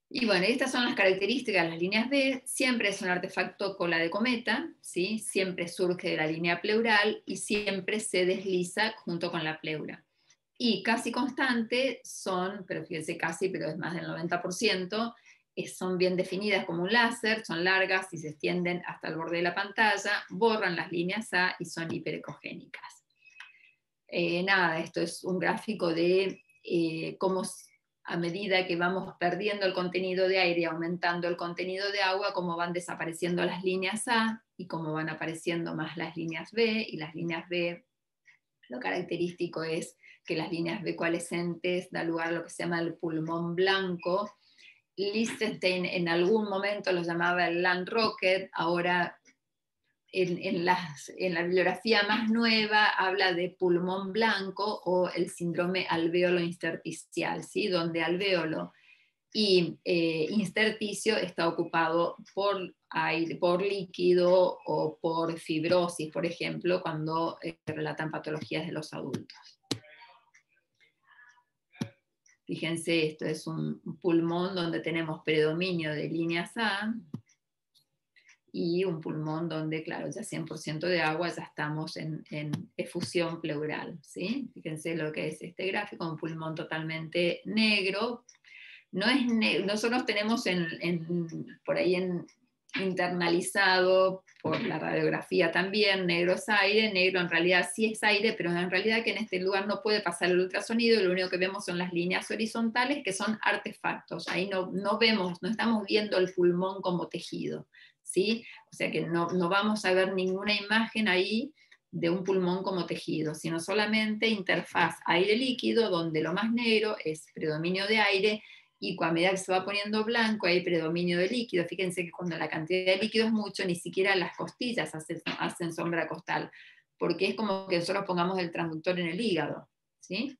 Y bueno, estas son las características de las líneas B. Siempre es un artefacto cola de cometa, ¿sí? Siempre surge de la línea pleural y siempre se desliza junto con la pleura. Y casi constante son, pero fíjense casi, pero es más del 90%, son bien definidas como un láser, son largas y se extienden hasta el borde de la pantalla, borran las líneas A y son hiperecogénicas. Nada, esto es un gráfico de cómo a medida que vamos perdiendo el contenido de aire y aumentando el contenido de agua, cómo van desapareciendo las líneas A y cómo van apareciendo más las líneas B, y las líneas B, lo característico es que las líneas B coalescentes da lugar a lo que se llama el pulmón blanco. Lichtenstein en algún momento lo llamaba el Land Rocket, ahora en la bibliografía más nueva habla de pulmón blanco o el síndrome alvéolo intersticial, ¿sí? Donde alvéolo y intersticio está ocupado por aire, por líquido o por fibrosis, por ejemplo, cuando relatan patologías de los adultos. Fíjense, esto es un pulmón donde tenemos predominio de líneas A, y un pulmón donde, claro, ya 100% de agua, ya estamos en efusión pleural, ¿sí? Fíjense lo que es este gráfico, un pulmón totalmente negro. Nosotros tenemos por ahí internalizado por la radiografía también, negro es aire, negro en realidad sí es aire, pero en realidad que en este lugar no puede pasar el ultrasonido, y lo único que vemos son las líneas horizontales, que son artefactos. Ahí no estamos viendo el pulmón como tejido, ¿sí? O sea que no vamos a ver ninguna imagen ahí de un pulmón como tejido, sino solamente interfaz aire-líquido, donde lo más negro es predominio de aire, y a medida que se va poniendo blanco hay predominio de líquido. Fíjense que cuando la cantidad de líquido es mucho, ni siquiera las costillas hacen sombra costal, porque es como que nosotros pongamos el transductor en el hígado, ¿sí?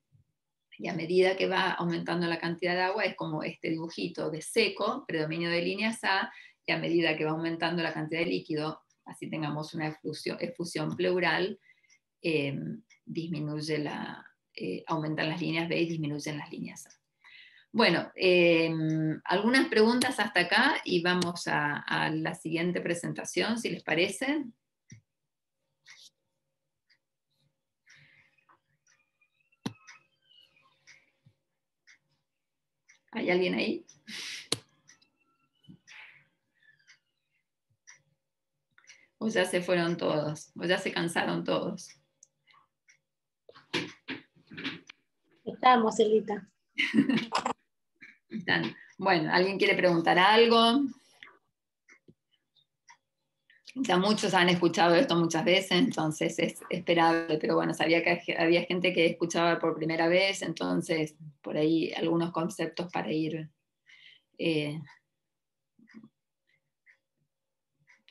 Y a medida que va aumentando la cantidad de agua es como este dibujito de seco, predominio de líneas A, y a medida que va aumentando la cantidad de líquido, así tengamos una efusión pleural, aumentan las líneas B y disminuyen las líneas A. Bueno, algunas preguntas hasta acá y vamos a la siguiente presentación, si les parece. ¿Hay alguien ahí? ¿O ya se fueron todos? ¿O ya se cansaron todos? Estamos, Elita. Bueno, ¿alguien quiere preguntar algo? Ya muchos han escuchado esto muchas veces, entonces es esperable, pero bueno, sabía que había gente que escuchaba por primera vez, entonces por ahí algunos conceptos para ir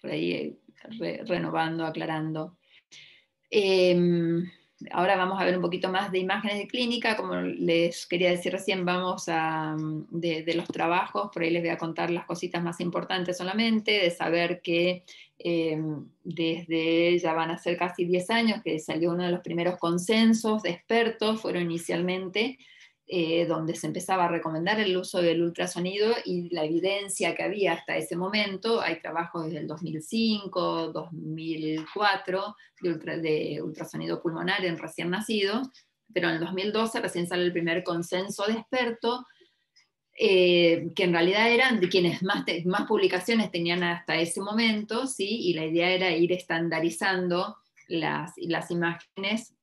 por ahí renovando, aclarando. Ahora vamos a ver un poquito más de imágenes de clínica. Como les quería decir recién, vamos de los trabajos, por ahí les voy a contar las cositas más importantes solamente, de saber que desde ya van a ser casi 10 años que salió uno de los primeros consensos de expertos, fueron inicialmente donde se empezaba a recomendar el uso del ultrasonido y la evidencia que había hasta ese momento. Hay trabajos desde el 2005, 2004 de ultrasonido pulmonar en recién nacidos, pero en el 2012 recién sale el primer consenso de expertos, que en realidad eran de quienes más publicaciones tenían hasta ese momento, ¿sí? Y la idea era ir estandarizando las imágenes,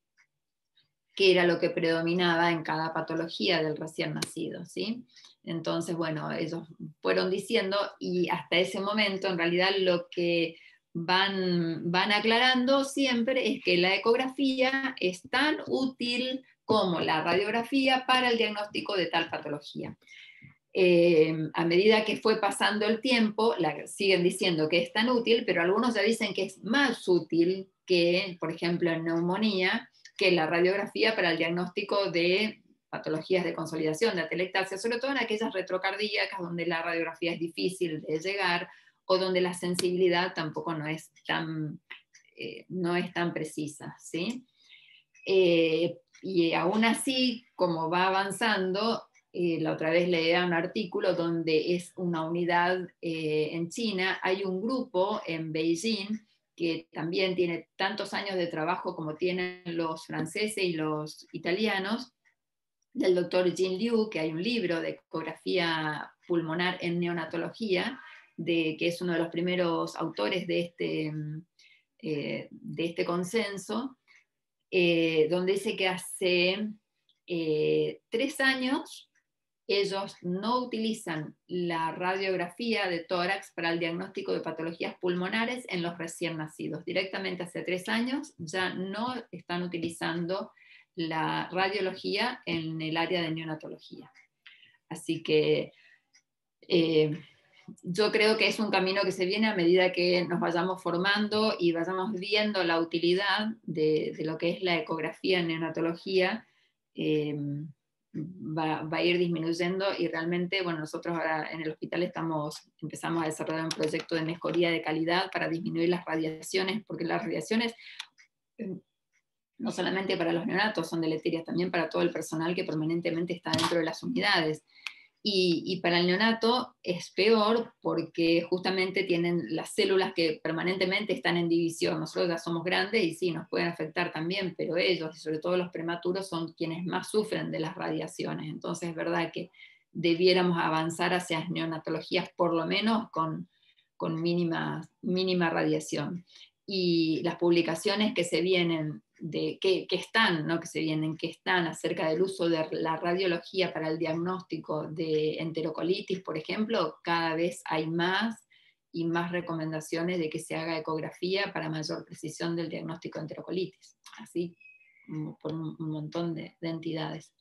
que era lo que predominaba en cada patología del recién nacido, ¿sí? Entonces, bueno, ellos fueron diciendo, y hasta ese momento, en realidad, lo que van aclarando siempre es que la ecografía es tan útil como la radiografía para el diagnóstico de tal patología. A medida que fue pasando el tiempo, siguen diciendo que es tan útil, pero algunos ya dicen que es más útil que, por ejemplo, en neumonía, que la radiografía para el diagnóstico de patologías de consolidación, de atelectasia, sobre todo en aquellas retrocardíacas donde la radiografía es difícil de llegar o donde la sensibilidad tampoco no es tan precisa, ¿sí? Y aún así, como va avanzando, la otra vez leía un artículo donde es una unidad en China, hay un grupo en Beijing que también tiene tantos años de trabajo como tienen los franceses y los italianos, del doctor Jean Liu, que hay un libro de ecografía pulmonar en neonatología, que es uno de los primeros autores de este consenso, donde dice que hace 3 años ellos no utilizan la radiografía de tórax para el diagnóstico de patologías pulmonares en los recién nacidos. Directamente hace 3 años ya no están utilizando la radiología en el área de neonatología. Así que yo creo que es un camino que se viene a medida que nos vayamos formando y vayamos viendo la utilidad de lo que es la ecografía en neonatología. Va a ir disminuyendo y realmente, bueno, nosotros ahora en el hospital empezamos a desarrollar un proyecto de mejoría de calidad para disminuir las radiaciones, porque las radiaciones no solamente para los neonatos son deleterias, también para todo el personal que permanentemente está dentro de las unidades. Y para el neonato es peor porque justamente tienen las células que permanentemente están en división. Nosotros ya somos grandes y sí, nos pueden afectar también, pero ellos, y sobre todo los prematuros, son quienes más sufren de las radiaciones. Entonces es verdad que debiéramos avanzar hacia las neonatologías por lo menos con mínima radiación. Y las publicaciones que se vienen que están acerca del uso de la radiología para el diagnóstico de enterocolitis, por ejemplo, cada vez hay más y más recomendaciones de que se haga ecografía para mayor precisión del diagnóstico de enterocolitis, así por un montón de entidades.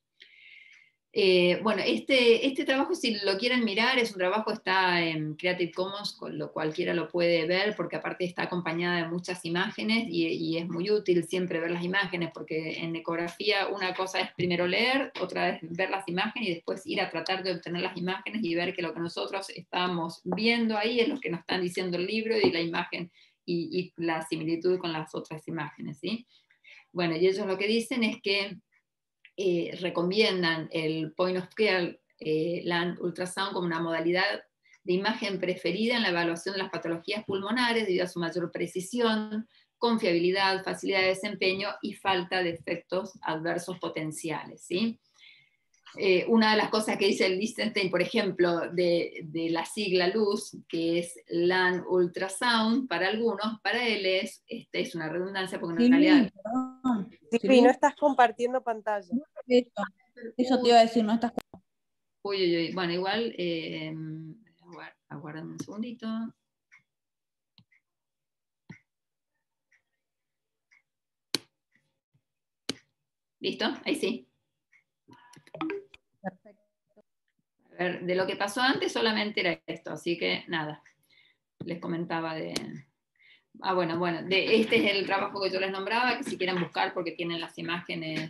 Bueno, este trabajo, si lo quieren mirar, es un trabajo, está en Creative Commons, con lo cualquiera lo puede ver, porque aparte está acompañada de muchas imágenes y es muy útil siempre ver las imágenes, porque en ecografía una cosa es primero leer, otra es ver las imágenes y después ir a tratar de obtener las imágenes y ver que lo que nosotros estamos viendo ahí es lo que nos están diciendo el libro y la imagen y la similitud con las otras imágenes, ¿sí? Bueno, y ellos lo que dicen es que recomiendan el point of care LAN ultrasound como una modalidad de imagen preferida en la evaluación de las patologías pulmonares debido a su mayor precisión, confiabilidad, facilidad de desempeño y falta de efectos adversos potenciales, ¿sí? Una de las cosas que dice el Liechtenstein, por ejemplo, de la sigla LUZ, que es LAN Ultrasound para algunos, para él es una redundancia porque en realidad... Sí, no estás compartiendo pantalla. Eso te iba a decir, no estás. Uy. Bueno, igual, aguarden un segundito. ¿Listo? Ahí sí. Perfecto. A ver, de lo que pasó antes solamente era esto, así que nada. Les comentaba de... bueno, este es el trabajo que yo les nombraba, que si quieren buscar porque tienen las imágenes,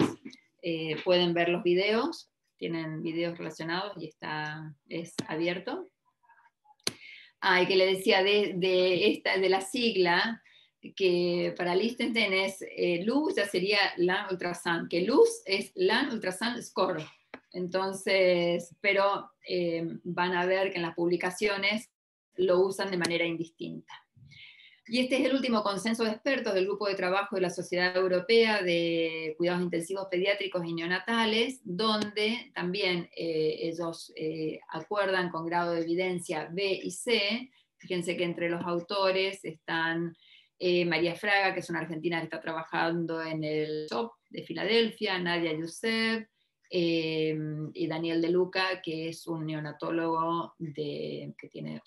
pueden ver los videos, tienen videos relacionados y es abierto. Y que le decía de la sigla, que para Liechtenstein es LUZ, ya sería LAN Ultrasound, que LUZ es LAN Ultrasound Score. Entonces, pero van a ver que en las publicaciones lo usan de manera indistinta. Y este es el último consenso de expertos del Grupo de Trabajo de la Sociedad Europea de Cuidados Intensivos Pediátricos y Neonatales, donde también ellos acuerdan con grado de evidencia B y C. Fíjense que entre los autores están María Fraga, que es una argentina que está trabajando en el CHOP de Filadelfia, Nadia Youssef, y Daniel De Luca, que es un neonatólogo que tiene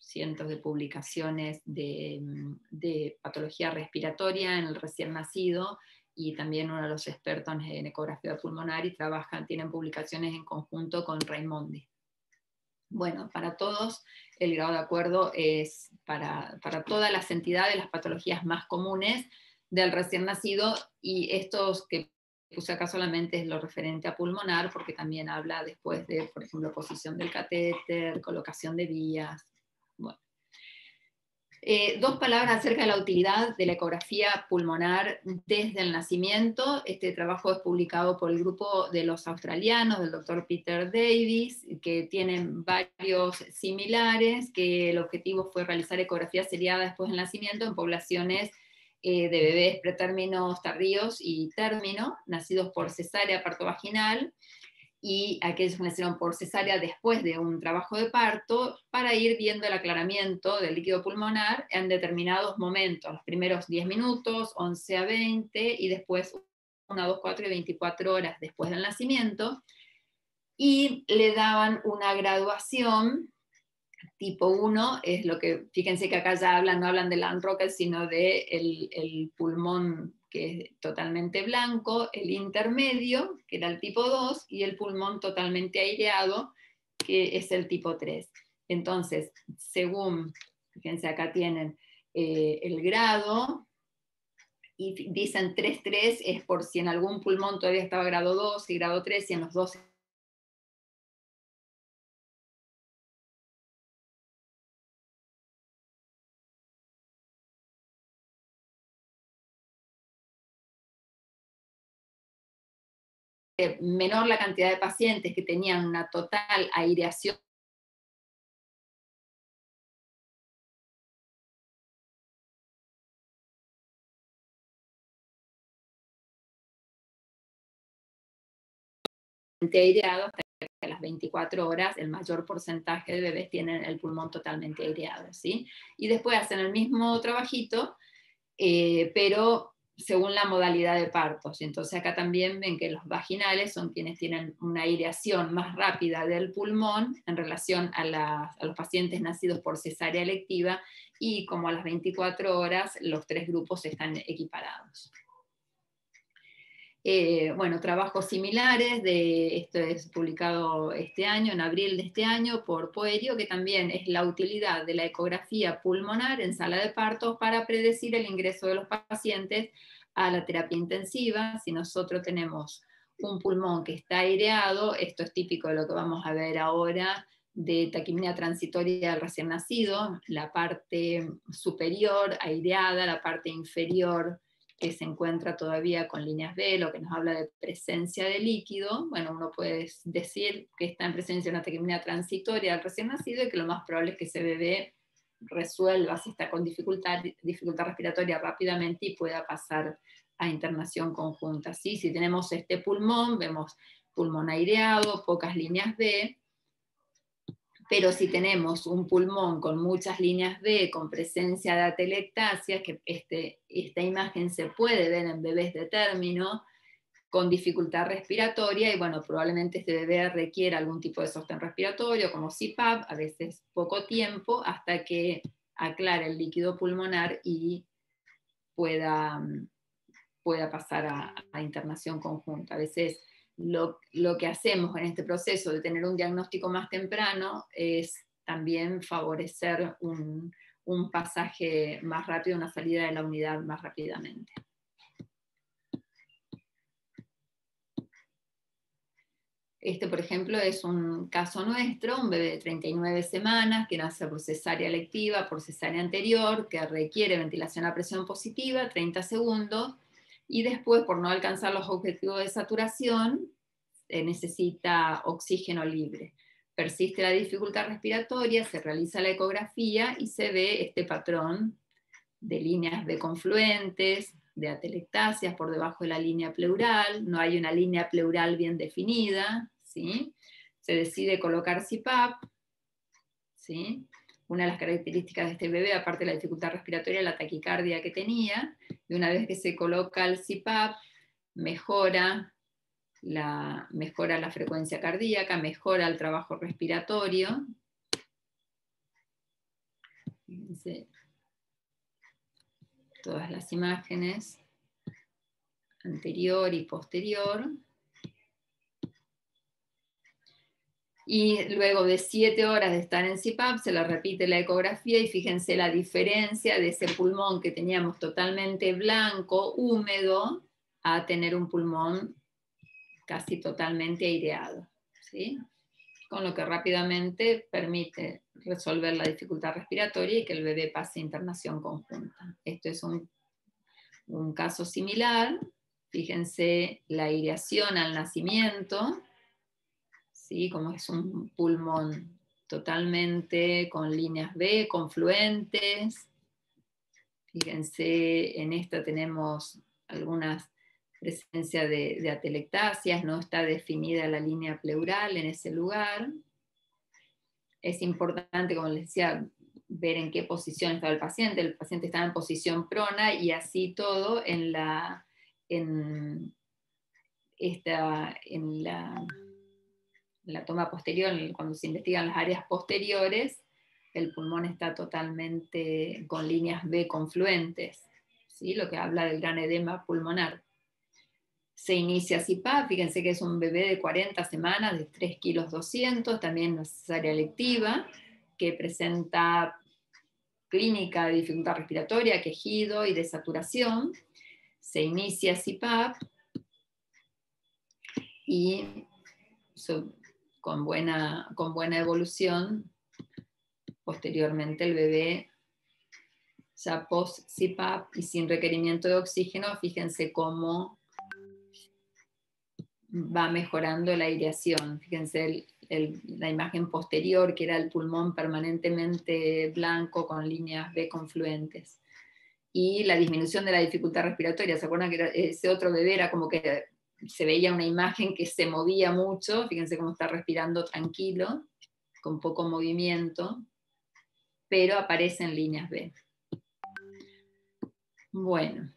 cientos de publicaciones de patología respiratoria en el recién nacido, y también uno de los expertos en ecografía pulmonar, y tienen publicaciones en conjunto con Raimondi. Bueno, para todos el grado de acuerdo es para todas las entidades, las patologías más comunes del recién nacido, y estos que puse acá solamente es lo referente a pulmonar, porque también habla después de, por ejemplo, posición del catéter, colocación de vías. Bueno. Dos palabras acerca de la utilidad de la ecografía pulmonar desde el nacimiento. Este trabajo es publicado por el grupo de los australianos, del doctor Peter Davis, que tienen varios similares, que el objetivo fue realizar ecografía seriada después del nacimiento en poblaciones de bebés pretérminos tardíos y término, nacidos por cesárea, parto vaginal, y aquellos que nacieron por cesárea después de un trabajo de parto, para ir viendo el aclaramiento del líquido pulmonar en determinados momentos, los primeros 10 minutos, 11 a 20, y después 1, 2, 4 y 24 horas después del nacimiento, y le daban una graduación. Tipo 1 es lo que, fíjense que acá ya no hablan del Lanrocker, sino de el pulmón que es totalmente blanco, el intermedio, que era el tipo 2, y el pulmón totalmente aireado, que es el tipo 3. Entonces, según, fíjense acá tienen el grado, y dicen 3-3 es por si en algún pulmón todavía estaba grado 2 y grado 3, y en los dos menor la cantidad de pacientes que tenían una total aireación aireado, hasta que a las 24 horas el mayor porcentaje de bebés tienen el pulmón totalmente aireado, ¿sí? Y después hacen el mismo trabajito, pero según la modalidad de partos. Entonces acá también ven que los vaginales son quienes tienen una aireación más rápida del pulmón en relación a los pacientes nacidos por cesárea electiva, y como a las 24 horas los tres grupos están equiparados. Bueno, trabajos similares, esto es publicado este año, en abril de este año, por Poerio, que también es la utilidad de la ecografía pulmonar en sala de partos para predecir el ingreso de los pacientes a la terapia intensiva. Si nosotros tenemos un pulmón que está aireado, esto es típico de lo que vamos a ver ahora, de taquipnea transitoria del recién nacido, la parte superior aireada, la parte inferior que se encuentra todavía con líneas B, lo que nos habla de presencia de líquido. Bueno, uno puede decir que está en presencia de una taquipnea transitoria del recién nacido, y que lo más probable es que ese bebé resuelva, si está con dificultad respiratoria, rápidamente, y pueda pasar a internación conjunta. ¿Sí? Si tenemos este pulmón, vemos pulmón aireado, pocas líneas B, pero si tenemos un pulmón con muchas líneas B, con presencia de atelectasia, que esta imagen se puede ver en bebés de término, con dificultad respiratoria, y bueno, probablemente este bebé requiera algún tipo de sostén respiratorio, como CPAP, a veces poco tiempo, hasta que aclare el líquido pulmonar y pueda pasar a internación conjunta. A veces lo que hacemos en este proceso de tener un diagnóstico más temprano es también favorecer un pasaje más rápido, una salida de la unidad más rápidamente. Este, por ejemplo, es un caso nuestro, un bebé de 39 semanas que nace por cesárea electiva, por cesárea anterior, que requiere ventilación a presión positiva, 30 segundos, y después, por no alcanzar los objetivos de saturación, necesita oxígeno libre. Persiste la dificultad respiratoria, se realiza la ecografía y se ve este patrón de líneas B confluentes, de atelectasias por debajo de la línea pleural, no hay una línea pleural bien definida, ¿sí? Se decide colocar CPAP, ¿sí? Una de las características de este bebé, aparte de la dificultad respiratoria, la taquicardia que tenía, y una vez que se coloca el CPAP, mejora la frecuencia cardíaca, mejora el trabajo respiratorio. Fíjense todas las imágenes, anterior y posterior. Y luego de 7 horas de estar en CPAP, se le repite la ecografía y fíjense la diferencia de ese pulmón que teníamos totalmente blanco, húmedo, a tener un pulmón casi totalmente aireado, ¿sí? Con lo que rápidamente permite resolver la dificultad respiratoria y que el bebé pase internación conjunta. Esto es un caso similar. Fíjense la aireación al nacimiento, ¿sí? Como es un pulmón totalmente con líneas B, confluentes. Fíjense, en esta tenemos algunas presencia de atelectasias, no está definida la línea pleural en ese lugar. Es importante, como les decía, ver en qué posición estaba el paciente. El paciente estaba en posición prona y así todo en la toma posterior, cuando se investigan las áreas posteriores, el pulmón está totalmente con líneas B confluentes, ¿sí? Lo que habla del gran edema pulmonar. Se inicia CPAP, fíjense que es un bebé de 40 semanas, de 3 kilos 200, también una cesárea electiva, que presenta clínica de dificultad respiratoria, quejido y desaturación. Se inicia CPAP y con buena evolución, posteriormente el bebé ya post-CPAP y sin requerimiento de oxígeno, fíjense cómo va mejorando la aireación. Fíjense la imagen posterior, que era el pulmón permanentemente blanco con líneas B confluentes. Y la disminución de la dificultad respiratoria. ¿Se acuerdan que ese otro bebé era como que se veía una imagen que se movía mucho? Fíjense cómo está respirando tranquilo, con poco movimiento, pero aparecen líneas B. Bueno.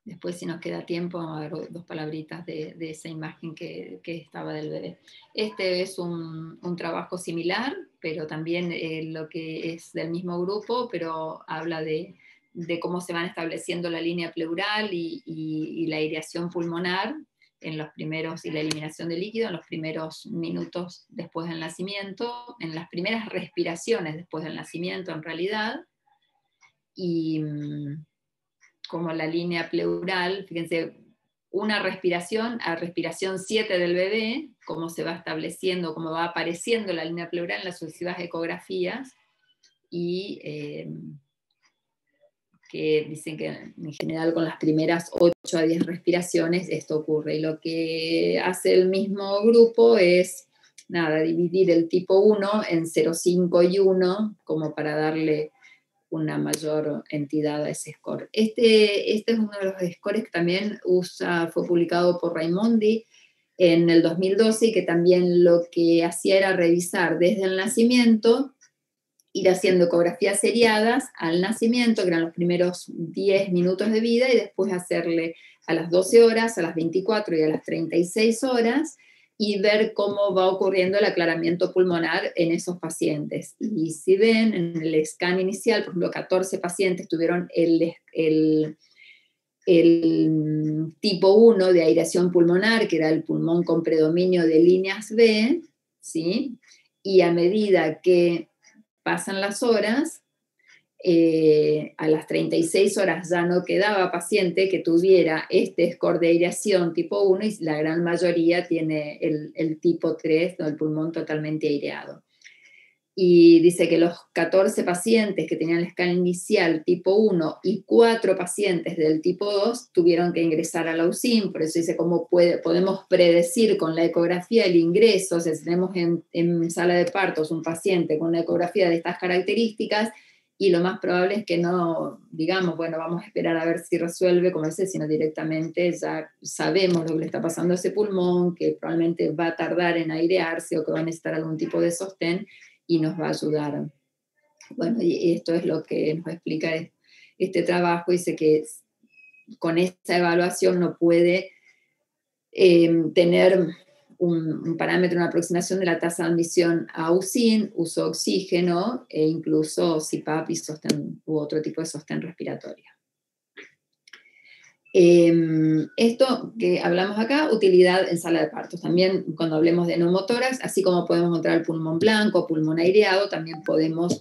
Después, si nos queda tiempo, vamos a ver 2 palabritas de esa imagen que estaba del bebé. Este es un trabajo similar, pero también lo que es del mismo grupo, pero habla de cómo se van estableciendo la línea pleural y la aireación pulmonar en los primeros, y la eliminación de líquido en los primeros minutos después del nacimiento, en las primeras respiraciones después del nacimiento en realidad, y como la línea pleural, fíjense, una respiración a respiración 7 del bebé, cómo se va estableciendo, cómo va apareciendo la línea pleural en las sucesivas ecografías, y que dicen que en general con las primeras 8 a 10 respiraciones esto ocurre. Y lo que hace el mismo grupo es, dividir el tipo 1 en 0, 5 y 1, como para darle una mayor entidad a ese score. Este es uno de los scores que también fue publicado por Raimondi en el 2012, y que también lo que hacía era revisar desde el nacimiento, ir haciendo ecografías seriadas al nacimiento, que eran los primeros 10 minutos de vida, y después hacerle a las 12 horas, a las 24 y a las 36 horas, y ver cómo va ocurriendo el aclaramiento pulmonar en esos pacientes. Y si ven, en el scan inicial, por ejemplo, 14 pacientes tuvieron el tipo 1 de aireación pulmonar, que era el pulmón con predominio de líneas B, ¿sí? Y a medida que pasan las horas, a las 36 horas ya no quedaba paciente que tuviera este score de aireación tipo 1, y la gran mayoría tiene el tipo 3, ¿no? El pulmón totalmente aireado. Y dice que los 14 pacientes que tenían el scan inicial tipo 1 y 4 pacientes del tipo 2 tuvieron que ingresar a la UCIM. Por eso dice cómo podemos predecir con la ecografía el ingreso. O sea, si tenemos en sala de partos un paciente con una ecografía de estas características, y lo más probable es que no digamos, bueno, vamos a esperar a ver si resuelve, como dice, sino directamente ya sabemos lo que le está pasando a ese pulmón, que probablemente va a tardar en airearse o que va a necesitar algún tipo de sostén, y nos va a ayudar. Bueno, y esto es lo que nos explica este trabajo. Dice que con esta evaluación no puede tener un parámetro, una aproximación de la tasa de admisión a USIN, uso de oxígeno e incluso CPAP y u otro tipo de sostén respiratorio. Esto que hablamos acá, utilidad en sala de partos. También cuando hablemos de neumotórax, así como podemos encontrar el pulmón blanco, pulmón aireado, también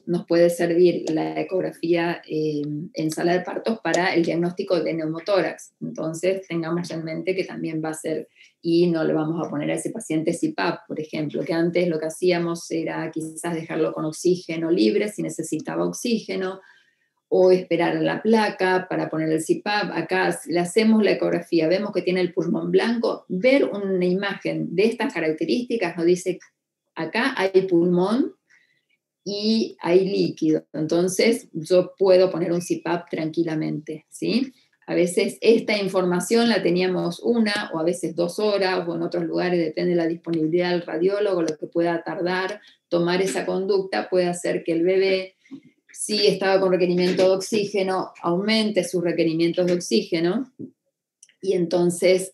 nos puede servir la ecografía en sala de partos para el diagnóstico de neumotórax. Entonces tengamos en mente que también va a ser, y no le vamos a poner a ese paciente CPAP, por ejemplo, que antes lo que hacíamos era quizás dejarlo con oxígeno libre si necesitaba oxígeno, o esperar a la placa para poner el CPAP. Acá le hacemos la ecografía, vemos que tiene el pulmón blanco, ver una imagen de estas características nos dice, acá hay pulmón y hay líquido, entonces yo puedo poner un CPAP tranquilamente, ¿sí? A veces esta información la teníamos 1 o a veces 2 horas, o en otros lugares, depende de la disponibilidad del radiólogo, lo que pueda tardar tomar esa conducta puede hacer que el bebé, si estaba con requerimiento de oxígeno, aumente sus requerimientos de oxígeno, y entonces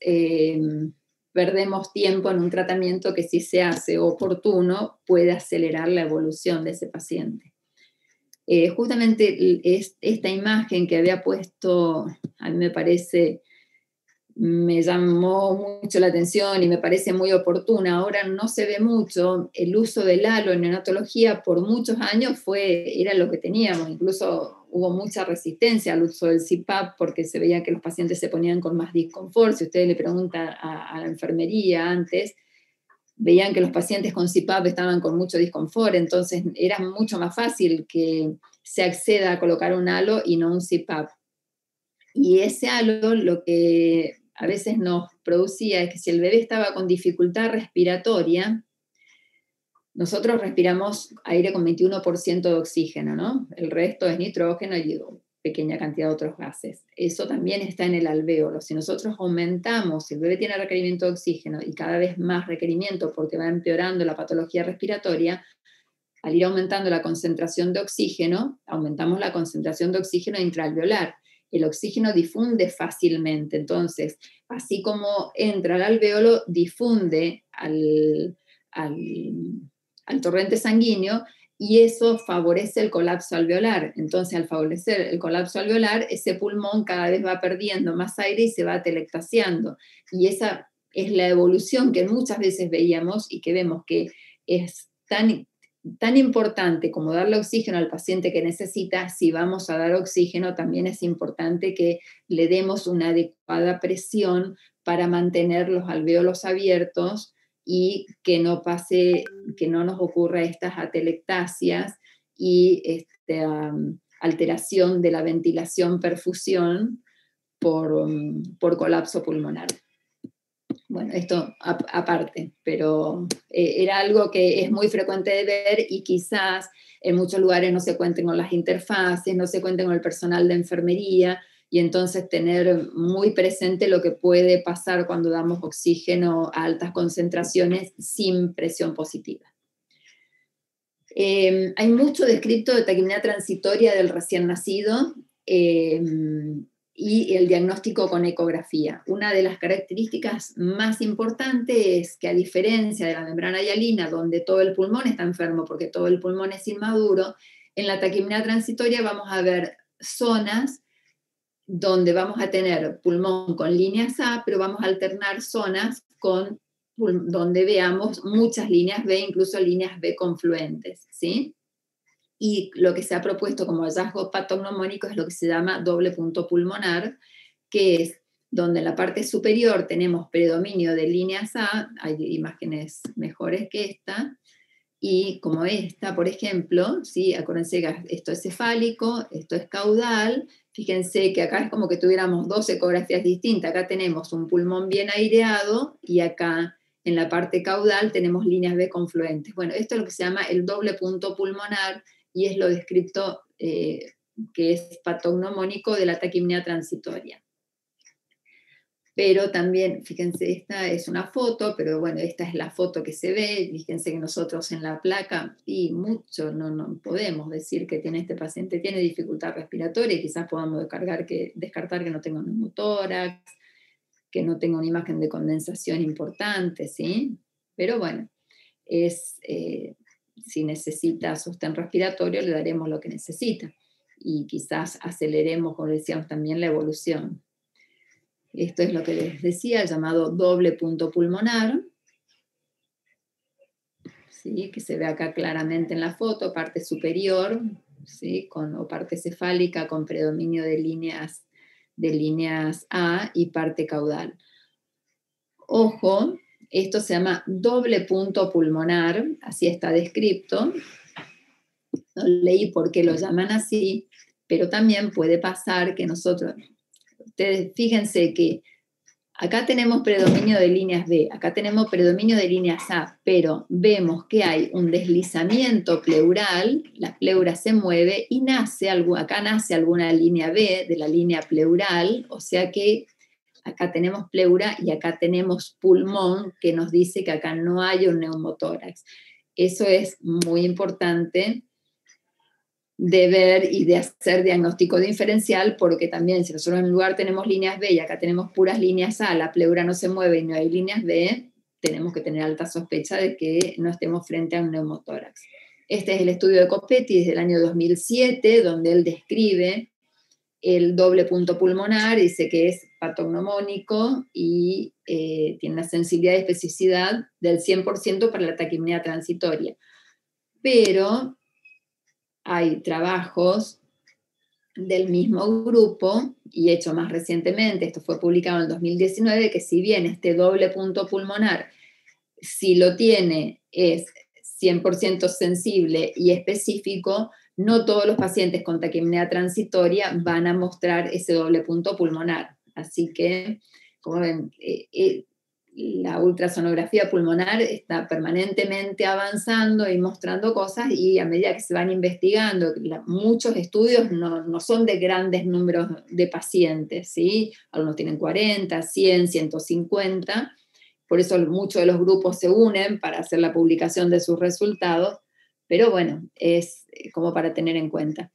perdemos tiempo en un tratamiento que, si se hace oportuno, puede acelerar la evolución de ese paciente. Justamente esta imagen que había puesto, a mí me llamó mucho la atención y me parece muy oportuna. Ahora no se ve mucho. El uso del halo en neonatología por muchos años era lo que teníamos. Incluso hubo mucha resistencia al uso del CPAP porque se veía que los pacientes se ponían con más disconfort. Si usted le pregunta a la enfermería antes, veían que los pacientes con CPAP estaban con mucho disconfort, entonces era mucho más fácil que se acceda a colocar un halo y no un CPAP. Y ese halo lo que a veces nos producía es que si el bebé estaba con dificultad respiratoria, nosotros respiramos aire con 21% de oxígeno, ¿no? El resto es nitrógeno y pequeña cantidad de otros gases. Eso también está en el alvéolo. Si nosotros aumentamos, si el bebé tiene requerimiento de oxígeno y cada vez más requerimiento porque va empeorando la patología respiratoria, al ir aumentando la concentración de oxígeno, aumentamos la concentración de oxígeno intraalveolar. El oxígeno difunde fácilmente, entonces, así como entra al alvéolo, difunde al torrente sanguíneo, y eso favorece el colapso alveolar. Entonces, al favorecer el colapso alveolar, ese pulmón cada vez va perdiendo más aire y se va atelectasiando. Y esa es la evolución que muchas veces veíamos y que vemos que es tan importante como darle oxígeno al paciente que necesita. Si vamos a dar oxígeno, también es importante que le demos una adecuada presión para mantener los alvéolos abiertos y que no nos ocurra estas atelectasias y alteración de la ventilación-perfusión por colapso pulmonar. Bueno, esto aparte, pero era algo que es muy frecuente de ver, y quizás en muchos lugares no se cuenten con las interfaces, no se cuenten con el personal de enfermería, y entonces tener muy presente lo que puede pasar cuando damos oxígeno a altas concentraciones sin presión positiva. Hay mucho descrito de taquipnea transitoria del recién nacido, y el diagnóstico con ecografía. Una de las características más importantes es que, a diferencia de la membrana hialina, donde todo el pulmón está enfermo porque todo el pulmón es inmaduro, en la taquipnea transitoria vamos a ver zonas donde vamos a tener pulmón con líneas A, pero vamos a alternar zonas donde veamos muchas líneas B, incluso líneas B confluentes, ¿sí? Y lo que se ha propuesto como hallazgo patognomónico es lo que se llama doble punto pulmonar, que es donde en la parte superior tenemos predominio de líneas A, hay imágenes mejores que esta, y como esta, por ejemplo, ¿sí? Acuérdense que esto es cefálico, esto es caudal. Fíjense que acá es como que tuviéramos dos ecografías distintas. Acá tenemos un pulmón bien aireado y acá en la parte caudal tenemos líneas B confluentes. Bueno, esto es lo que se llama el doble punto pulmonar, y es lo descrito que es patognomónico de la taquipnea transitoria. Pero también, fíjense, esta es una foto, pero bueno, esta es la foto que se ve. Fíjense que nosotros en la placa, y mucho no podemos decir que este paciente tiene dificultad respiratoria, y quizás podamos descartar que no tenga un neumotórax, que no tenga una imagen de condensación importante, ¿sí? Pero bueno, si necesita sostén respiratorio, le daremos lo que necesita. Y quizás aceleremos, como decíamos también, la evolución. Esto es lo que les decía, el llamado doble punto pulmonar, ¿sí? Que se ve acá claramente en la foto, parte superior, ¿sí? O parte cefálica con predominio de líneas A y parte caudal. Ojo, esto se llama doble punto pulmonar, así está descrito. No leí por qué lo llaman así, pero también puede pasar que ustedes fíjense que acá tenemos predominio de líneas B, acá tenemos predominio de líneas A, pero vemos que hay un deslizamiento pleural, la pleura se mueve y acá nace alguna línea B de la línea pleural, o sea que acá tenemos pleura y acá tenemos pulmón, que nos dice que acá no hay un neumotórax. Eso es muy importante de ver y de hacer diagnóstico diferencial, porque también si nosotros en un lugar tenemos líneas B y acá tenemos puras líneas A, la pleura no se mueve y no hay líneas B, tenemos que tener alta sospecha de que no estemos frente a un neumotórax. Este es el estudio de Copetti desde el año 2007, donde él describe el doble punto pulmonar, dice que es patognomónico y tiene una sensibilidad y especificidad del 100% para la taquipnea transitoria. Pero hay trabajos del mismo grupo, y hecho más recientemente, esto fue publicado en el 2019, que si bien este doble punto pulmonar, si lo tiene, es 100% sensible y específico, no todos los pacientes con taquipnea transitoria van a mostrar ese doble punto pulmonar. Así que, como ven, la ultrasonografía pulmonar está permanentemente avanzando y mostrando cosas, y a medida que se van investigando, muchos estudios no son de grandes números de pacientes, ¿sí? Algunos tienen 40, 100, 150, por eso muchos de los grupos se unen para hacer la publicación de sus resultados, pero bueno, es como para tener en cuenta.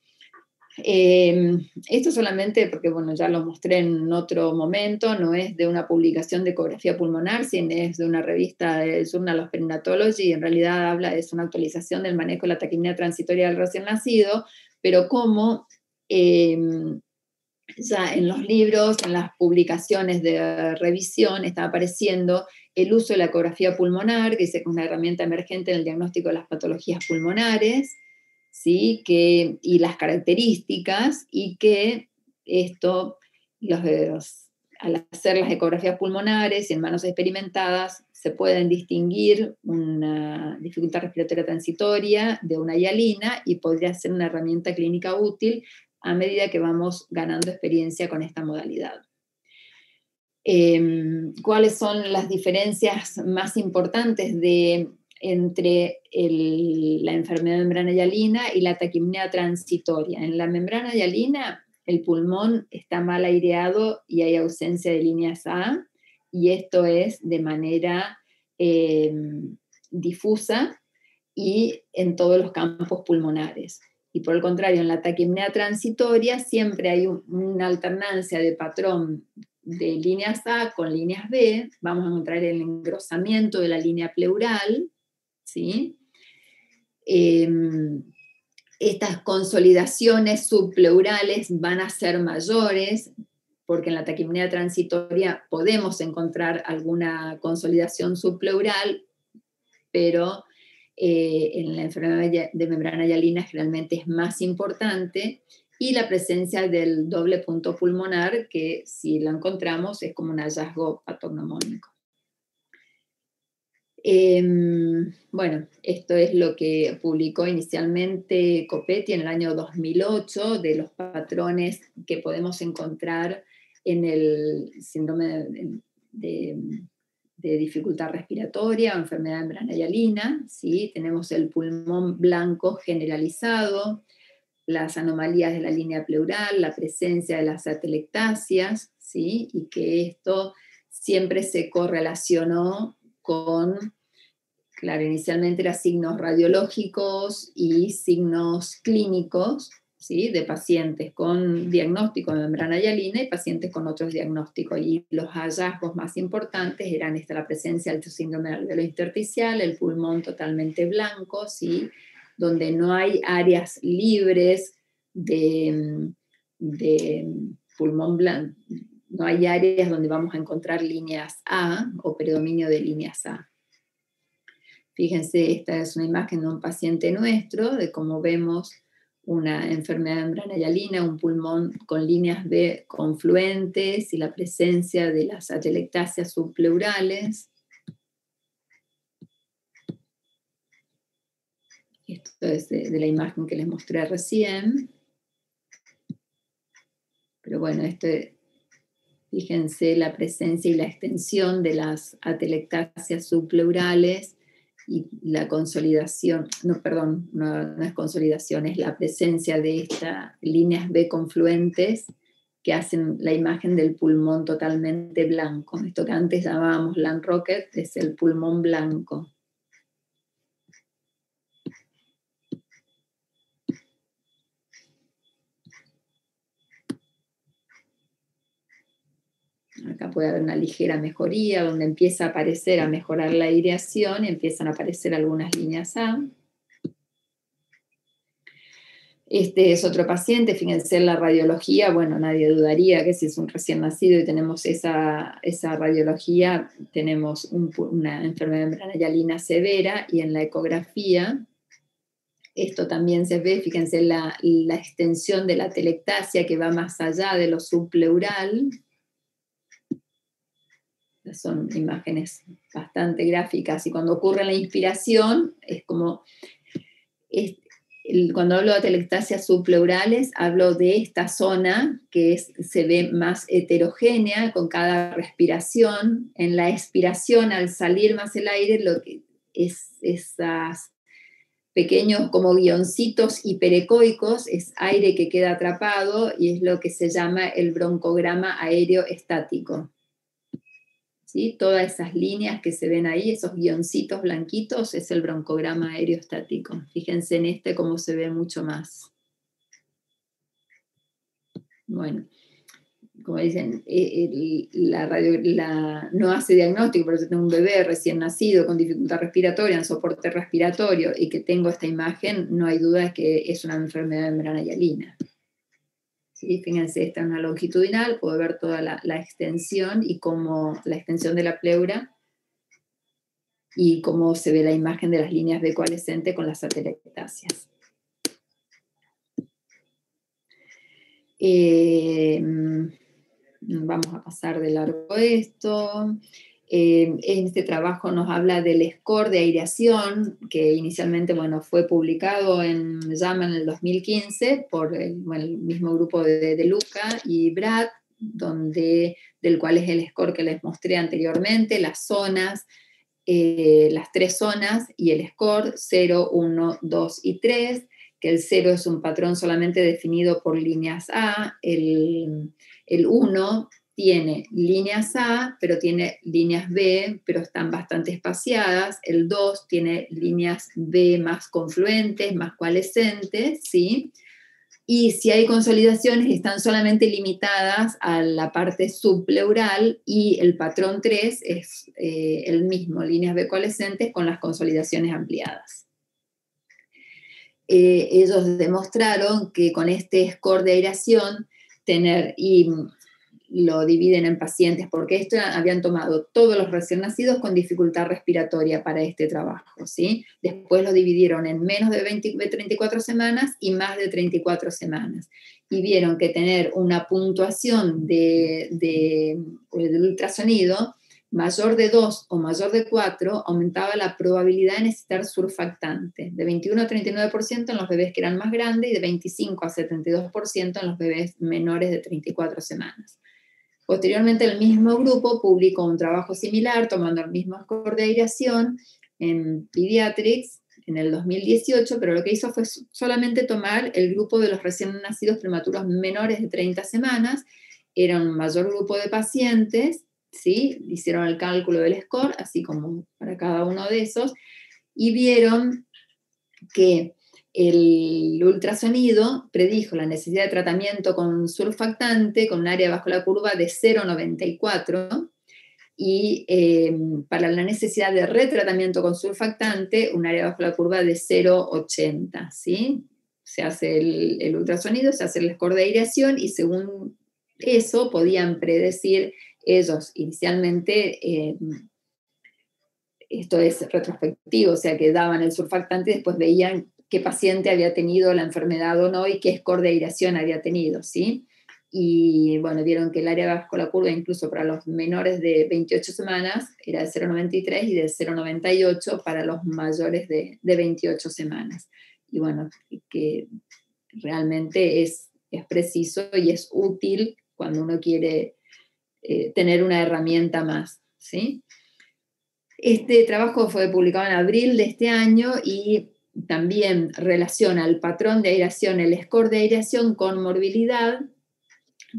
Esto solamente porque, bueno, ya lo mostré en otro momento, no es de una publicación de ecografía pulmonar, sino es de una revista del Journal of Perinatology, y en realidad es una actualización del manejo de la taquipnea transitoria del recién nacido, pero como ya en los libros, en las publicaciones de revisión, está apareciendo el uso de la ecografía pulmonar, que es una herramienta emergente en el diagnóstico de las patologías pulmonares, ¿sí? Y las características, y que esto, al hacer las ecografías pulmonares en manos experimentadas, se pueden distinguir una dificultad respiratoria transitoria de una hialina, y podría ser una herramienta clínica útil a medida que vamos ganando experiencia con esta modalidad. ¿Cuáles son las diferencias más importantes entre la enfermedad de membrana hialina y la taquipnea transitoria? En la membrana hialina, el pulmón está mal aireado y hay ausencia de líneas A, y esto es de manera difusa y en todos los campos pulmonares. Y por el contrario, en la taquipnea transitoria siempre hay una alternancia de patrón de líneas A con líneas B. Vamos a encontrar el engrosamiento de la línea pleural, ¿sí? Estas consolidaciones subpleurales van a ser mayores, porque en la taquipnea transitoria podemos encontrar alguna consolidación subpleural, pero en la enfermedad de membrana hialina generalmente es más importante, y la presencia del doble punto pulmonar, que si lo encontramos es como un hallazgo patognomónico. Bueno, esto es lo que publicó inicialmente Copetti en el año 2008, de los patrones que podemos encontrar en el síndrome de dificultad respiratoria o enfermedad de membrana hialina, ¿sí? Tenemos el pulmón blanco generalizado, las anomalías de la línea pleural, la presencia de las atelectasias, ¿sí? Y que esto siempre se correlacionó con, claro, inicialmente eran signos radiológicos y signos clínicos, ¿sí? De pacientes con diagnóstico de membrana hialina y pacientes con otros diagnósticos. Y los hallazgos más importantes eran la presencia del síndrome del alveolo intersticial, el pulmón totalmente blanco, ¿sí? Donde no hay áreas libres de pulmón blanco, no hay áreas donde vamos a encontrar líneas A o predominio de líneas A. Fíjense, esta es una imagen de un paciente nuestro, de cómo vemos una enfermedad de membrana hialina, un pulmón con líneas B confluentes y la presencia de las atelectasias subpleurales. Esto es de la imagen que les mostré recién. Pero bueno, fíjense la presencia y la extensión de las atelectasias subpleurales y la consolidación, no es consolidación, es la presencia de estas líneas B confluentes que hacen la imagen del pulmón totalmente blanco. Esto que antes llamábamos Land Rocket es el pulmón blanco. Acá puede haber una ligera mejoría donde empieza a aparecer, a mejorar la aireación y empiezan a aparecer algunas líneas A. Este es otro paciente, fíjense en la radiología, bueno, nadie dudaría que si es un recién nacido y tenemos esa radiología, tenemos una enfermedad de membrana hialina severa, y en la ecografía esto también se ve, fíjense la extensión de la atelectasia que va más allá de lo subpleural. Son imágenes bastante gráficas, y cuando ocurre la inspiración, es como, cuando hablo de atelectasias subpleurales, hablo de esta zona que se ve más heterogénea con cada respiración. En la expiración, al salir más el aire, lo que es esas pequeños como guioncitos hiperecoicos, es aire que queda atrapado, y es lo que se llama el broncograma aéreo estático. ¿Sí? Todas esas líneas que se ven ahí, esos guioncitos blanquitos, es el broncograma aéreo estático. Fíjense en cómo se ve mucho más. Bueno, como dicen, no hace diagnóstico, pero yo tengo un bebé recién nacido con dificultad respiratoria, en soporte respiratorio, y que tengo esta imagen, no hay duda que es una enfermedad de membrana hialina. ¿Sí? Fíjense, esta es una longitudinal, puedo ver toda la extensión y cómo la extensión de la pleura y cómo se ve la imagen de las líneas B coalescente con las atelectasias. Vamos a pasar de largo esto. En este trabajo nos habla del score de aireación, que inicialmente fue publicado en JAMA en el 2015 por el mismo grupo de Luca y Brad, del cual es el score que les mostré anteriormente, las zonas, las 3 zonas y el score 0, 1, 2 y 3, que el 0 es un patrón solamente definido por líneas A, el 1 tiene líneas A, pero tiene líneas B, pero están bastante espaciadas. El 2 tiene líneas B más confluentes, más coalescentes, ¿sí? Y si hay consolidaciones, están solamente limitadas a la parte subpleural, y el patrón 3 es el mismo, líneas B coalescentes con las consolidaciones ampliadas. Ellos demostraron que con este score de aireación, y lo dividen en pacientes, porque esto habían tomado todos los recién nacidos con dificultad respiratoria para este trabajo, ¿sí? Después lo dividieron en menos de 34 semanas y más de 34 semanas. Y vieron que tener una puntuación del ultrasonido mayor de 2 o mayor de 4 aumentaba la probabilidad de necesitar surfactante, de 21 a 39% en los bebés que eran más grandes y de 25 a 72% en los bebés menores de 34 semanas. Posteriormente, el mismo grupo publicó un trabajo similar, tomando el mismo score de aireación en Pediatrics en el 2018, pero lo que hizo fue solamente tomar el grupo de los recién nacidos prematuros menores de 30 semanas, era un mayor grupo de pacientes, ¿sí? Hicieron el cálculo del score, así como para cada uno de esos, y vieron que el ultrasonido predijo la necesidad de tratamiento con surfactante con un área bajo la curva de 0,94 y para la necesidad de retratamiento con surfactante, un área bajo la curva de 0,80, ¿sí? Se hace el ultrasonido, se hace el score de aireación y según eso podían predecir ellos inicialmente, esto es retrospectivo, o sea que daban el surfactante y después veían qué paciente había tenido la enfermedad o no y qué score de aireación había tenido, ¿sí? Y bueno, vieron que el área bajo la curva, incluso para los menores de 28 semanas, era de 0,93 y de 0,98 para los mayores de 28 semanas. Y bueno, que realmente es preciso y es útil cuando uno quiere tener una herramienta más, ¿sí? Este trabajo fue publicado en abril de este año y también relaciona el patrón de aireación, el score de aireación con morbilidad,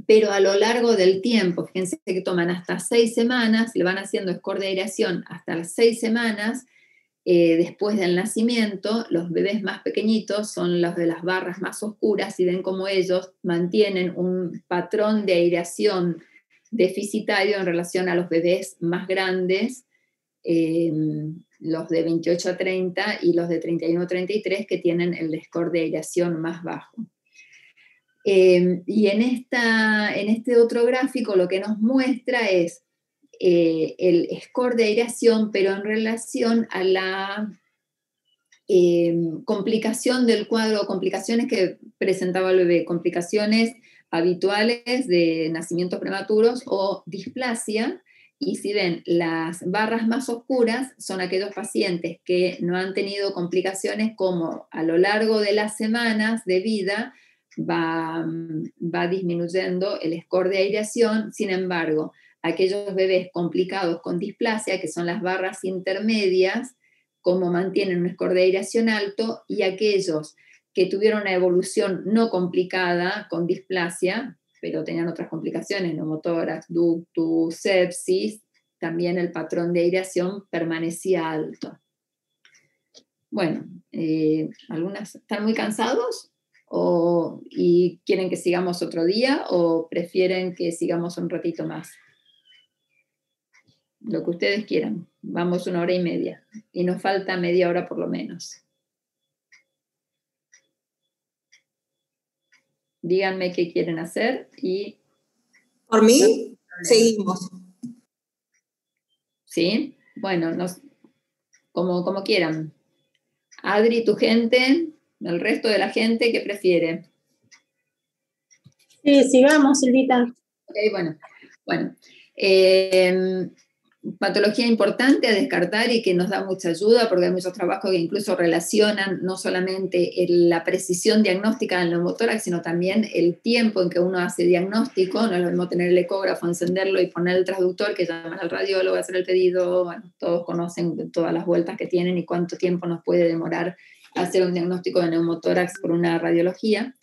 pero a lo largo del tiempo, fíjense que toman hasta 6 semanas, le van haciendo score de aireación hasta las 6 semanas, después del nacimiento, los bebés más pequeñitos son los de las barras más oscuras y ven cómo ellos mantienen un patrón de aireación deficitario en relación a los bebés más grandes, los de 28 a 30 y los de 31 a 33 que tienen el score de aireación más bajo. Y en este otro gráfico lo que nos muestra es el score de aireación, pero en relación a la complicación del cuadro, complicaciones que presentaba el bebé, complicaciones habituales de nacimientos prematuros o displasia. Y si ven, las barras más oscuras son aquellos pacientes que no han tenido complicaciones, como a lo largo de las semanas de vida va disminuyendo el score de aireación. Sin embargo, aquellos bebés complicados con displasia, que son las barras intermedias, como mantienen un score de aireación alto, y aquellos que tuvieron una evolución no complicada con displasia, pero tenían otras complicaciones, neumotórax, ductus, sepsis, también el patrón de aireación permanecía alto. Bueno, ¿algunas están muy cansados? ¿Y quieren que sigamos otro día o prefieren que sigamos un ratito más? Lo que ustedes quieran. Vamos 1 hora y media. Y nos falta media hora por lo menos. Díganme qué quieren hacer y... Por mí, seguimos. ¿Sí? Bueno, como quieran. Adri, tu gente, el resto de la gente, ¿qué prefiere? Sí, sigamos, Silvita. Ok, bueno. Patología importante a descartar y que nos da mucha ayuda, porque hay muchos trabajos que incluso relacionan no solamente la precisión diagnóstica del neumotórax, sino también el tiempo en que uno hace diagnóstico. No es lo mismo tener el ecógrafo, encenderlo y poner el transductor, que llaman al radiólogo, hacer el pedido. Bueno, todos conocen todas las vueltas que tienen y cuánto tiempo nos puede demorar hacer un diagnóstico de neumotórax por una radiología.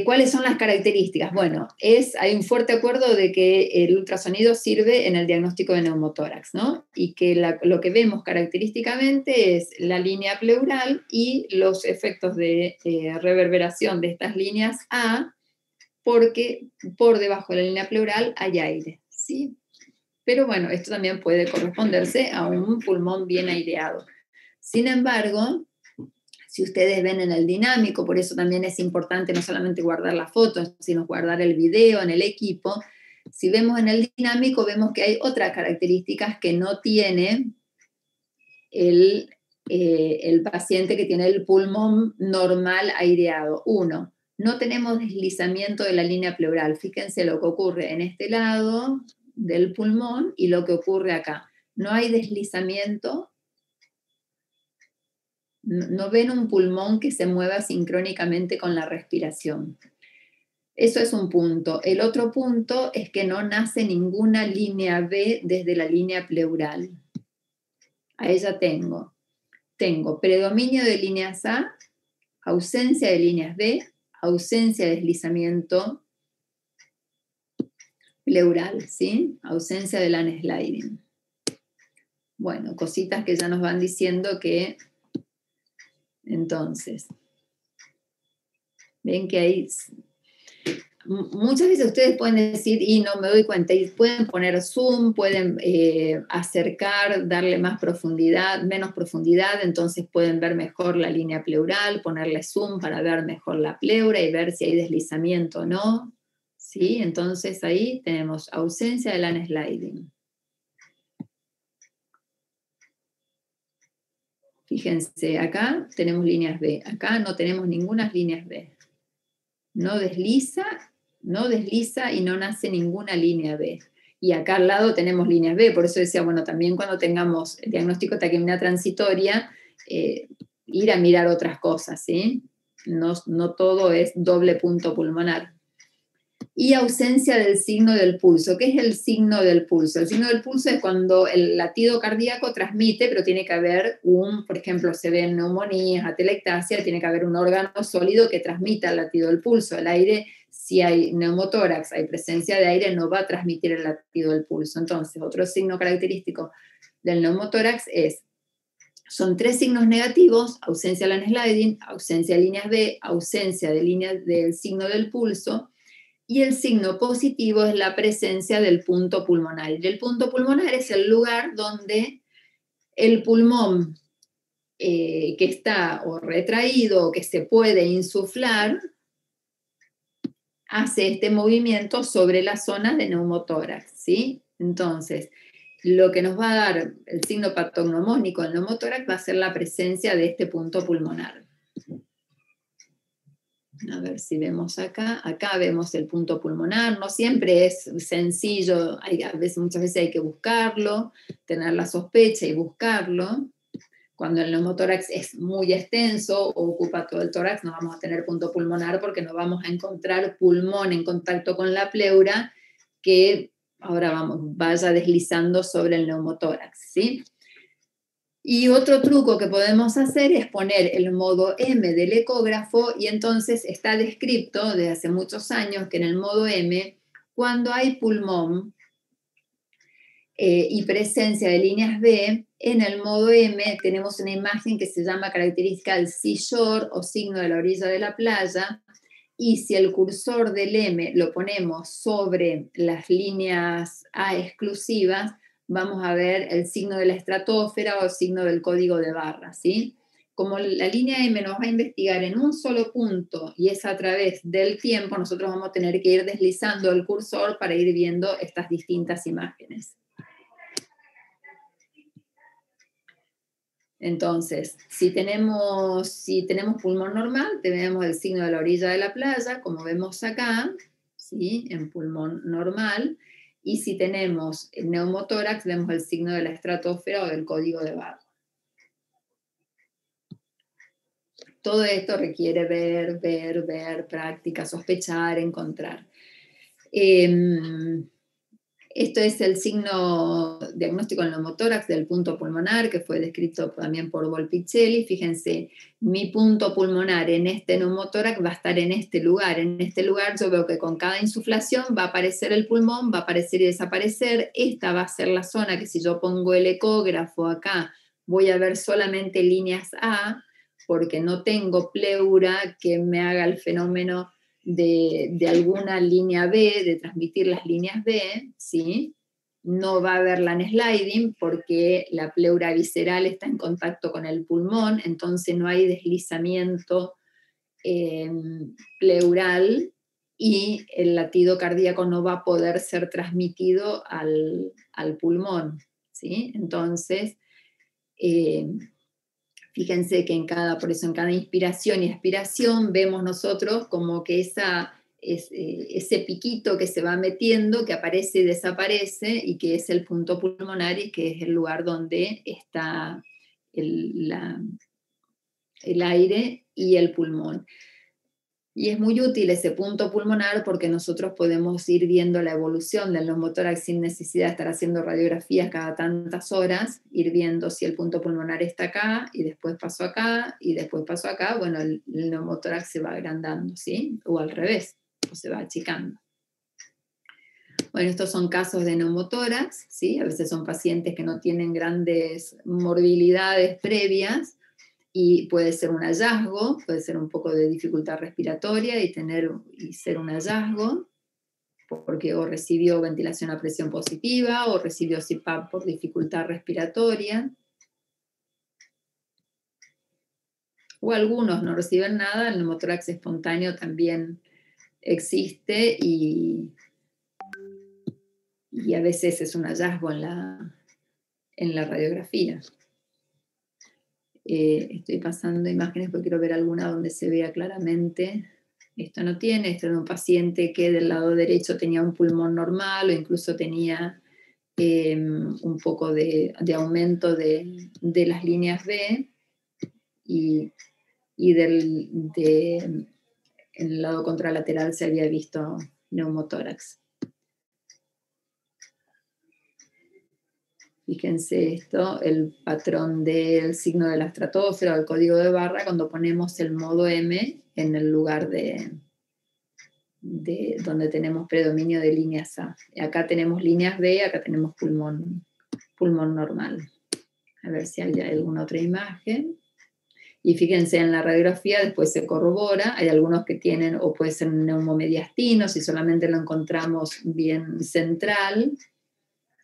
¿Cuáles son las características? Bueno, hay un fuerte acuerdo de que el ultrasonido sirve en el diagnóstico de neumotórax, ¿no? Y que lo que vemos característicamente es la línea pleural y los efectos de reverberación de estas líneas A, porque por debajo de la línea pleural hay aire, ¿sí? Pero bueno, esto también puede corresponderse a un pulmón bien aireado. Sin embargo, si ustedes ven en el dinámico, por eso también es importante no solamente guardar las fotos, sino guardar el video en el equipo. Si vemos en el dinámico, vemos que hay otras características que no tiene el paciente que tiene el pulmón normal aireado. 1, no tenemos deslizamiento de la línea pleural. Fíjense lo que ocurre en este lado del pulmón y lo que ocurre acá. No hay deslizamiento. No ven un pulmón que se mueva sincrónicamente con la respiración. Eso es un punto. El otro punto es que no nace ninguna línea B desde la línea pleural. A ella tengo predominio de líneas A, ausencia de líneas B, ausencia de deslizamiento pleural, ¿sí? Ausencia de landsliding. Bueno, cositas que ya nos van diciendo que Entonces, ven que hay... Muchas veces ustedes pueden decir, y no me doy cuenta, y pueden poner zoom, pueden acercar, darle más profundidad, menos profundidad, entonces pueden ver mejor la línea pleural, ponerle zoom para ver mejor la pleura y ver si hay deslizamiento o no. ¿Sí? Entonces ahí tenemos ausencia del unsliding. Fíjense, acá tenemos líneas B, acá no tenemos ninguna líneas B. No desliza y no nace ninguna línea B. Y acá al lado tenemos líneas B, por eso decía, bueno, también cuando tengamos el diagnóstico de taquipnea transitoria, ir a mirar otras cosas, ¿sí? No todo es doble punto pulmonar. Y ausencia del signo del pulso. ¿Qué es el signo del pulso? El signo del pulso es cuando el latido cardíaco transmite, pero tiene que haber por ejemplo, se ven neumonías, atelectasia, tiene que haber un órgano sólido que transmita el latido del pulso. El aire, si hay neumotórax, hay presencia de aire, no va a transmitir el latido del pulso. Entonces, otro signo característico del neumotórax son 3 signos negativos: ausencia del unsliding, ausencia de líneas B, ausencia de líneas del signo del pulso. Y el signo positivo es la presencia del punto pulmonar. Y el punto pulmonar es el lugar donde el pulmón que está o retraído o que se puede insuflar hace este movimiento sobre la zona de neumotórax, ¿sí? Entonces, lo que nos va a dar el signo patognomónico del neumotórax va a ser la presencia de este punto pulmonar. A ver si vemos acá vemos el punto pulmonar, no siempre es sencillo, muchas veces hay que buscarlo, tener la sospecha y buscarlo. Cuando el neumotórax es muy extenso o ocupa todo el tórax, no vamos a tener punto pulmonar porque no vamos a encontrar pulmón en contacto con la pleura que ahora vaya deslizando sobre el neumotórax, ¿sí? Y otro truco que podemos hacer es poner el modo M del ecógrafo, y entonces está descrito desde hace muchos años que en el modo M, cuando hay pulmón y presencia de líneas B, en el modo M tenemos una imagen que se llama característica del seashore o signo de la orilla de la playa, y si el cursor del M lo ponemos sobre las líneas A exclusivas, vamos a ver el signo de la estratosfera o el signo del código de barra, ¿sí? Como la línea M nos va a investigar en un solo punto y es a través del tiempo, nosotros vamos a tener que ir deslizando el cursor para ir viendo estas distintas imágenes. Entonces, si tenemos pulmón normal, tenemos el signo de la orilla de la playa, como vemos acá, ¿sí? En pulmón normal. Y si tenemos el neumotórax, vemos el signo de la estratosfera o del código de barra. Todo esto requiere ver, práctica, sospechar, encontrar. Esto es el signo diagnóstico del neumotórax del punto pulmonar, que fue descrito también por Volpicelli. Fíjense, mi punto pulmonar en este neumotórax va a estar en este lugar. En este lugar yo veo que con cada insuflación va a aparecer el pulmón, va a aparecer y desaparecer. Esta va a ser la zona que si yo pongo el ecógrafo acá, voy a ver solamente líneas A, porque no tengo pleura que me haga el fenómeno de alguna línea B, de transmitir las líneas B, ¿sí? No va a haber la unsliding porque la pleura visceral está en contacto con el pulmón, entonces no hay deslizamiento pleural y el latido cardíaco no va a poder ser transmitido al pulmón, ¿sí? Entonces, fíjense que por eso en cada inspiración y expiración vemos nosotros como que ese piquito que se va metiendo, que aparece y desaparece, y que es el punto pulmonar y que es el lugar donde está el aire y el pulmón. Y es muy útil ese punto pulmonar porque nosotros podemos ir viendo la evolución del neumotórax sin necesidad de estar haciendo radiografías cada tantas horas, ir viendo si el punto pulmonar está acá y después pasó acá y después pasó acá. Bueno, el neumotórax se va agrandando, ¿sí? O al revés, o se va achicando. Bueno, estos son casos de neumotórax, ¿sí? A veces son pacientes que no tienen grandes morbilidades previas, y puede ser un hallazgo, puede ser un poco de dificultad respiratoria y ser un hallazgo, porque o recibió ventilación a presión positiva o recibió CPAP por dificultad respiratoria. O algunos no reciben nada, el neumotórax espontáneo también existe y a veces es un hallazgo en la radiografía. Estoy pasando imágenes porque quiero ver alguna donde se vea claramente. Esto no tiene, esto era un paciente que del lado derecho tenía un pulmón normal o incluso tenía un poco de aumento de las líneas B y en el lado contralateral se había visto neumotórax. Fíjense esto, el patrón del signo de la estratosfera o el código de barra cuando ponemos el modo M en el lugar de donde tenemos predominio de líneas A. Acá tenemos líneas B, acá tenemos pulmón normal. A ver si hay alguna otra imagen. Y fíjense en la radiografía, después se corrobora, hay algunos que tienen, o puede ser un neumomediastino, si solamente lo encontramos bien central,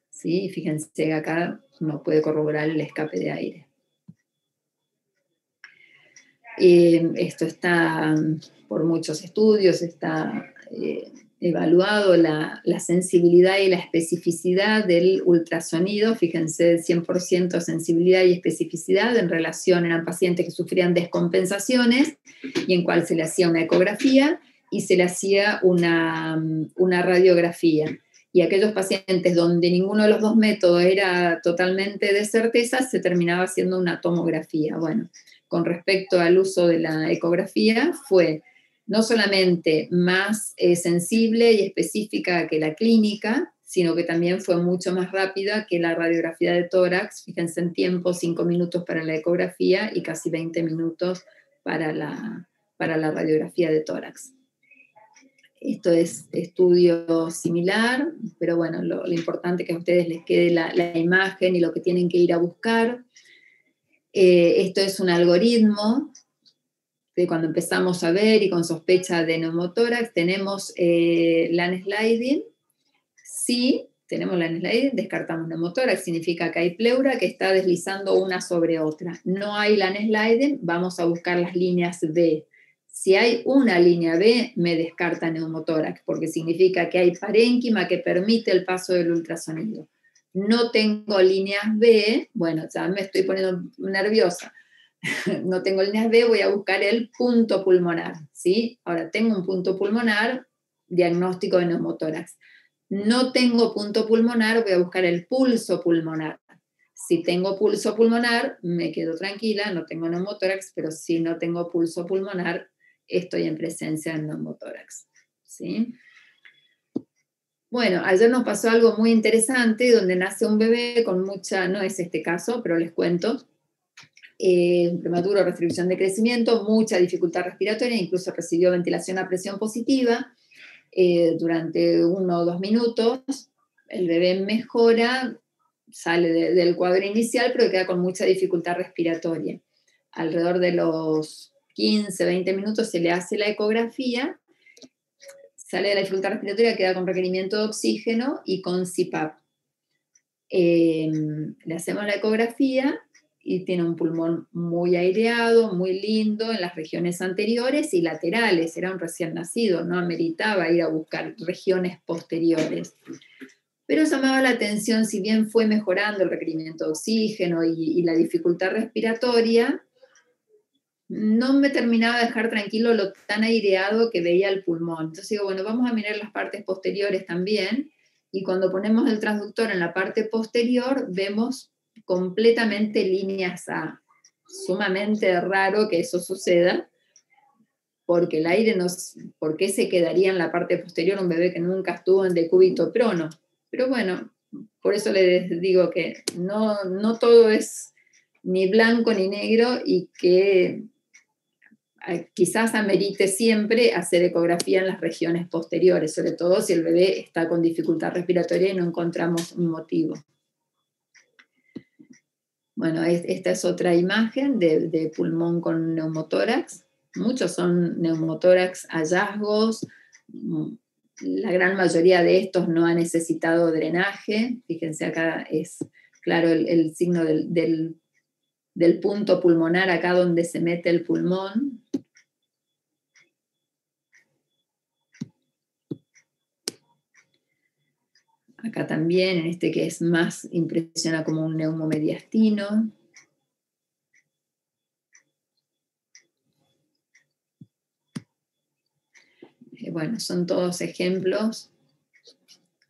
¿sí? Fíjense acá no puede corroborar el escape de aire. Esto está por muchos estudios, está evaluado la sensibilidad y la especificidad del ultrasonido. Fíjense, 100% sensibilidad y especificidad en relación, eran pacientes que sufrían descompensaciones y en cual se le hacía una ecografía y se le hacía una radiografía. Y aquellos pacientes donde ninguno de los dos métodos era totalmente de certeza, se terminaba haciendo una tomografía. Bueno, con respecto al uso de la ecografía, fue no solamente más sensible y específica que la clínica, sino que también fue mucho más rápida que la radiografía de tórax. Fíjense en tiempo, 5 minutos para la ecografía y casi 20 minutos para la radiografía de tórax. Esto es estudio similar, pero bueno, lo importante es que a ustedes les quede la imagen y lo que tienen que ir a buscar. Esto es un algoritmo de cuando empezamos a ver y con sospecha de neumotórax, tenemos landsliding. Si tenemos landsliding, descartamos neumotórax, significa que hay pleura que está deslizando una sobre otra. No hay landsliding, vamos a buscar las líneas B. Si hay una línea B, me descarta neumotórax, porque significa que hay parénquima que permite el paso del ultrasonido. No tengo líneas B, bueno, ya me estoy poniendo nerviosa. No tengo líneas B, voy a buscar el punto pulmonar, ¿sí? Ahora tengo un punto pulmonar, diagnóstico de neumotórax. No tengo punto pulmonar, voy a buscar el pulso pulmonar. Si tengo pulso pulmonar, me quedo tranquila, no tengo neumotórax, pero si no tengo pulso pulmonar, estoy en presencia de neumotórax, ¿sí? Bueno, ayer nos pasó algo muy interesante, donde nace un bebé con mucha, no es este caso, pero les cuento, prematuro, restricción de crecimiento, mucha dificultad respiratoria, incluso recibió ventilación a presión positiva durante 1 o 2 minutos. El bebé mejora, sale del cuadro inicial, pero queda con mucha dificultad respiratoria. Alrededor de los 15, 20 minutos se le hace la ecografía, sale de la dificultad respiratoria, queda con requerimiento de oxígeno y con CPAP. Le hacemos la ecografía y tiene un pulmón muy aireado, muy lindo en las regiones anteriores y laterales, era un recién nacido, no ameritaba ir a buscar regiones posteriores. Pero llamaba la atención, si bien fue mejorando el requerimiento de oxígeno y la dificultad respiratoria, no me terminaba de dejar tranquilo lo tan aireado que veía el pulmón. Entonces digo, bueno, vamos a mirar las partes posteriores también, y cuando ponemos el transductor en la parte posterior, vemos completamente líneas A. Sumamente raro que eso suceda, porque el aire ¿por qué se quedaría en la parte posterior un bebé que nunca estuvo en decúbito prono? Pero bueno, por eso les digo que no todo es ni blanco ni negro, y que quizás amerite siempre hacer ecografía en las regiones posteriores, sobre todo si el bebé está con dificultad respiratoria y no encontramos un motivo. Bueno, esta es otra imagen de pulmón con neumotórax. Muchos son neumotórax hallazgos. La gran mayoría de estos no ha necesitado drenaje. Fíjense, acá es claro el signo del punto pulmonar, acá donde se mete el pulmón. Acá también, en este que es más, impresiona como un neumomediastino. Bueno, son todos ejemplos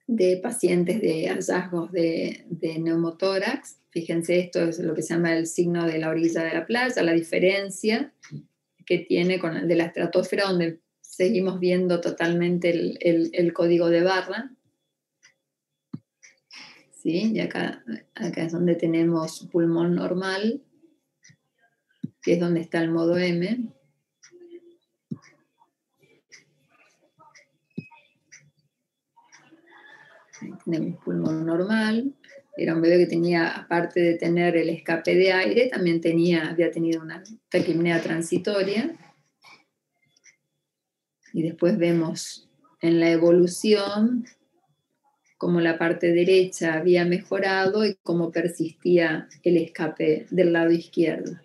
de pacientes de hallazgos de neumotórax. Fíjense, esto es lo que se llama el signo de la orilla de la playa, la diferencia que tiene con el de la estratosfera, donde seguimos viendo totalmente el código de barra. ¿Sí? Y acá es donde tenemos pulmón normal, que es donde está el modo M. Ahí tenemos pulmón normal. Era un bebé que tenía, aparte de tener el escape de aire, también había tenido una taquipnea transitoria. Y después vemos en la evolución cómo la parte derecha había mejorado y cómo persistía el escape del lado izquierdo.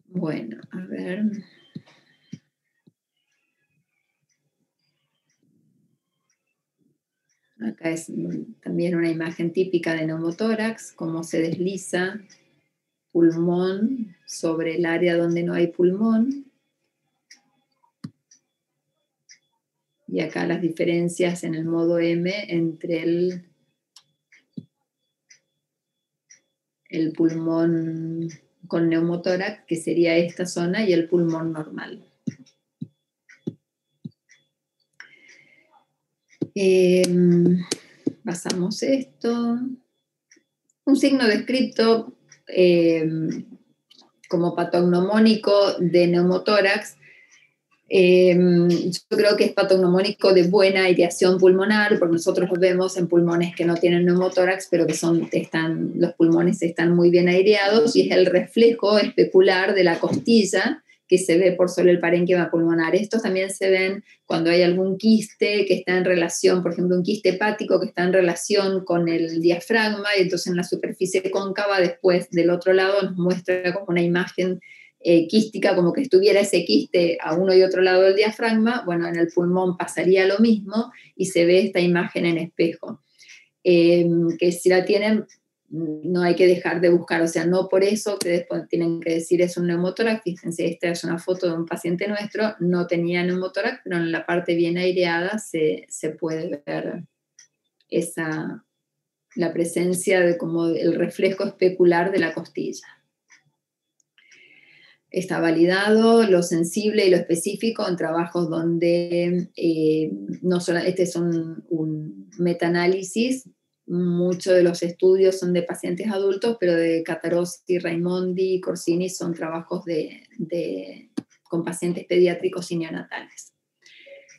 Bueno, a ver. Acá es también una imagen típica de neumotórax, cómo se desliza pulmón sobre el área donde no hay pulmón. Y acá las diferencias en el modo M entre el pulmón con neumotórax, que sería esta zona, y el pulmón normal. Pasamos esto. Un signo descrito como patognomónico de neumotórax. Yo creo que es patognomónico de buena aireación pulmonar, porque nosotros lo vemos en pulmones que no tienen neumotórax, pero que los pulmones están muy bien aireados, y es el reflejo especular de la costilla que se ve por sobre el parénquima pulmonar. Estos también se ven cuando hay algún quiste que está en relación, por ejemplo, un quiste hepático que está en relación con el diafragma, y entonces en la superficie cóncava, después del otro lado, nos muestra como una imagen quística, como que estuviera ese quiste a uno y otro lado del diafragma. Bueno, en el pulmón pasaría lo mismo, y se ve esta imagen en espejo. Que si la tienen, no hay que dejar de buscar, o sea, no por eso que después tienen que decir es un neumotórax. Fíjense, esta es una foto de un paciente nuestro, no tenía neumotórax, pero en la parte bien aireada se puede ver la presencia de como el reflejo especular de la costilla. Está validado lo sensible y lo específico en trabajos donde no solo, este es un metaanálisis. Muchos de los estudios son de pacientes adultos, pero de Catarossi, Raimondi y Corsini son trabajos con pacientes pediátricos y neonatales.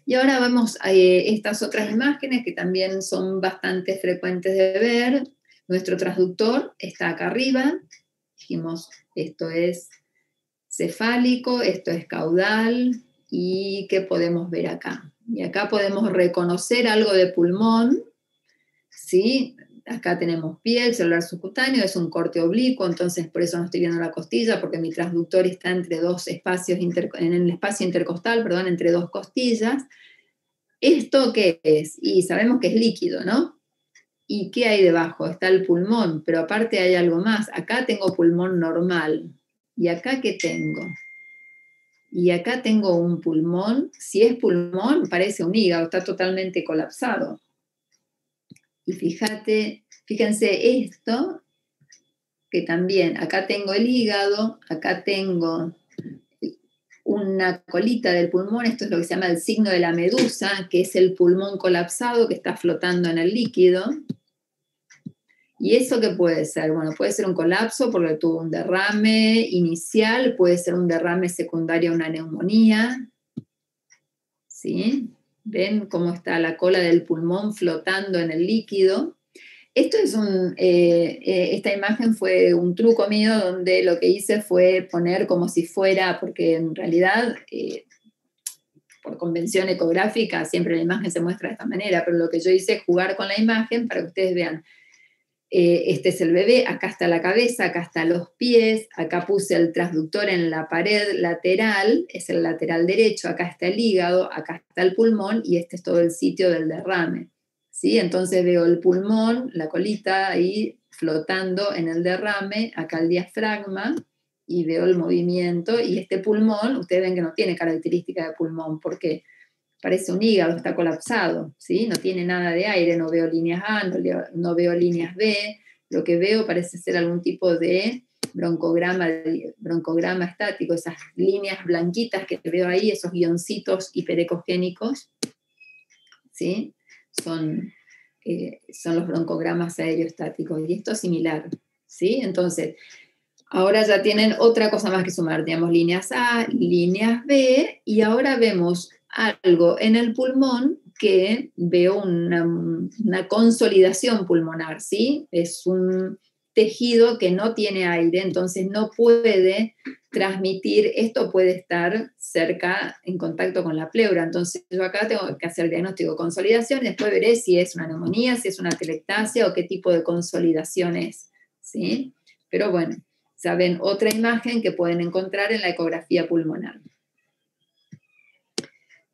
Y ahora vemos estas otras imágenes que también son bastante frecuentes de ver. Nuestro transductor está acá arriba. Dijimos, esto es cefálico, esto es caudal, y ¿qué podemos ver acá? Y acá podemos reconocer algo de pulmón, ¿sí? Acá tenemos piel, celular subcutáneo, es un corte oblicuo, entonces por eso no estoy viendo la costilla, porque mi transductor está entre dos espacios, en el espacio intercostal, perdón, entre dos costillas. ¿Esto qué es? Y sabemos que es líquido, ¿no? ¿Y qué hay debajo? Está el pulmón, pero aparte hay algo más. Acá tengo pulmón normal. ¿Y acá qué tengo? Y acá tengo un pulmón. Si es pulmón, parece un hígado, está totalmente colapsado. Y fíjense esto, que también, acá tengo el hígado, acá tengo una colita del pulmón, esto es lo que se llama el signo de la medusa, que es el pulmón colapsado que está flotando en el líquido. ¿Y eso qué puede ser? Bueno, puede ser un colapso porque tuvo un derrame inicial, puede ser un derrame secundario a una neumonía, ¿sí? ¿Ven cómo está la cola del pulmón flotando en el líquido? Esto es esta imagen fue un truco mío donde lo que hice fue poner como si fuera, porque en realidad, por convención ecográfica, siempre la imagen se muestra de esta manera, pero lo que yo hice es jugar con la imagen para que ustedes vean. Este es el bebé, acá está la cabeza, acá están los pies, acá puse el transductor en la pared lateral, es el lateral derecho, acá está el hígado, acá está el pulmón y este es todo el sitio del derrame, ¿sí? Entonces veo el pulmón, la colita ahí flotando en el derrame, acá el diafragma y veo el movimiento y este pulmón, ustedes ven que no tiene característica de pulmón, porque parece un hígado, está colapsado, ¿sí? No tiene nada de aire, no veo líneas A, no veo líneas B, lo que veo parece ser algún tipo de broncograma estático, esas líneas blanquitas que veo ahí, esos guioncitos hiperecogénicos, ¿sí? Son los broncogramas aereostáticos, y esto es similar, ¿sí? Entonces, ahora ya tienen otra cosa más que sumar, tenemos líneas A, líneas B, y ahora vemos algo en el pulmón que veo una consolidación pulmonar, ¿sí? Es un tejido que no tiene aire, entonces no puede transmitir, esto puede estar cerca, en contacto con la pleura, entonces yo acá tengo que hacer diagnóstico de consolidación y después veré si es una neumonía, si es una atelectasia o qué tipo de consolidación es, ¿sí? Pero bueno, saben otra imagen que pueden encontrar en la ecografía pulmonar.